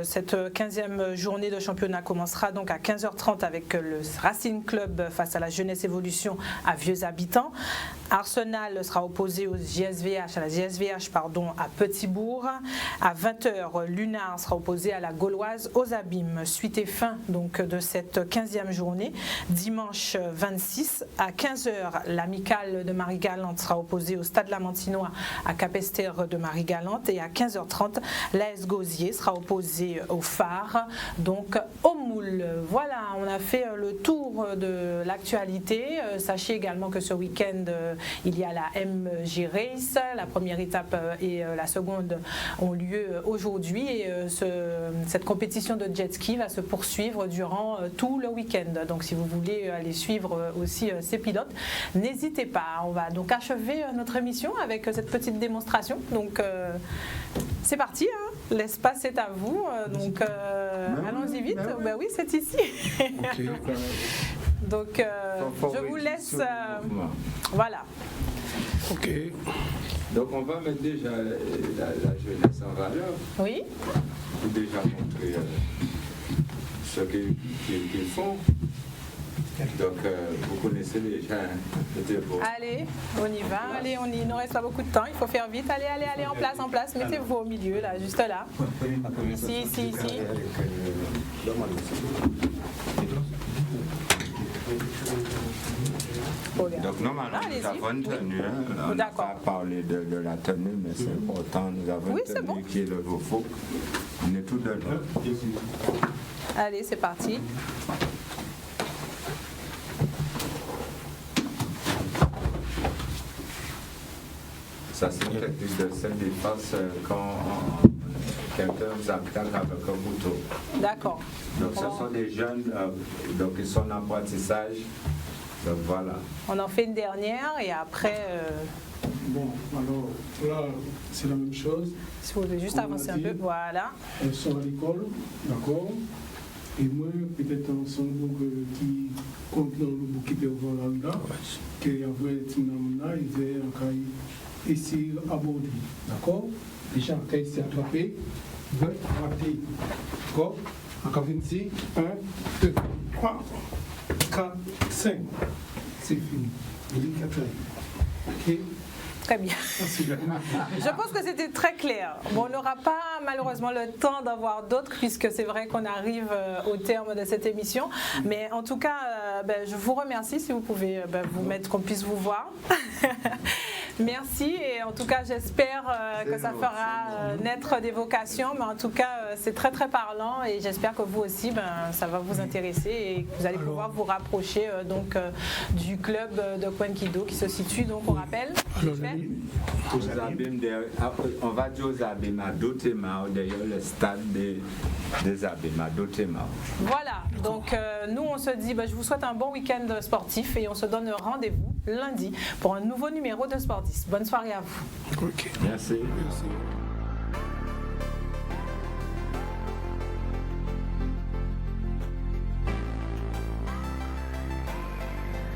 cette 15e journée de championnat commencera donc à 15h30 avec le Racing Club face à la Jeunesse Évolution à Vieux Habitants. Arsenal sera opposé à la JSVH à Petit-Bourg. À 20h, Lunar sera opposé à la Gauloise aux Abîmes. Suite et fin donc de cette 15e journée. Dimanche 26 à 15h, l'Amicale de Marie-Galante sera opposée au Stade Lamantinois à Capesterre de Marie-Galante. Et à 15h30, l'AS Gauzier sera opposé au Phare, donc au Moule. Voilà, on a fait le tour de l'actualité. Sachez également que ce week-end, il y a la MJ Race. La première étape et la seconde ont lieu aujourd'hui. Et cette compétition de jet ski va se poursuivre durant tout le week-end. Donc si vous voulez aller suivre aussi ces pilotes, n'hésitez pas. On va donc achever notre émission avec cette petite démonstration. Donc c'est parti, hein. L'espace est à vous, donc allons-y vite. Ben oui, c'est ici. Okay. Donc je vous laisse. Voilà. Ok. Donc on va mettre déjà la jeunesse en valeur. Oui. Pour déjà montrer ce qu'ils font. Donc, vous connaissez déjà. Allez, on y va. Allez, il nous reste pas beaucoup de temps. Il faut faire vite. Allez, en place. Mettez-vous au milieu, là, juste là. Ici. Donc, normalement, nous avons une tenue. On n'a pas parlé de la tenue, mais c'est important. Nous avons une tenue qui est le Vofouk. On est tout dedans. Allez, c'est parti. Ça, c'est une technique de self-défense quand quelqu'un vous attaque avec un couteau. D'accord. Donc, ce sont des jeunes, donc ils sont en apprentissage. Donc, voilà. On en fait une dernière et après... Bon, alors là, c'est la même chose. Si vous voulez juste avancer un peu, voilà. Elles sont à l'école, d'accord. Et moi, peut-être un son qui compte dans le bouquet pour voir la rue là, qui est en vrai, il va essayer d'aborder, d'accord. Les gens qui essaient d'attraper, veulent rater, d'accord. Encore 26, 1, 2, 3, 4, 5. C'est fini. Il dit 4. Ok. Très bien. Je pense que c'était très clair. Bon, on n'aura pas malheureusement le temps d'avoir d'autres puisque c'est vrai qu'on arrive au terme de cette émission. Mais en tout cas, je vous remercie si vous pouvez vous mettre, qu'on puisse vous voir. Merci et en tout cas j'espère que ça fera naître des vocations, mais en tout cas c'est très très parlant et j'espère que vous aussi ça va vous intéresser et que vous allez pouvoir vous rapprocher du club de Kwen-Kido qui se situe donc on rappelle. On va dire aux abîmes à Dotemao, d'ailleurs le stade des abîmes à Dotemao. Voilà, donc nous on se dit, je vous souhaite un bon week-end sportif et on se donne rendez-vous lundi pour un nouveau numéro de Sportif. Bonne soirée à vous. Merci.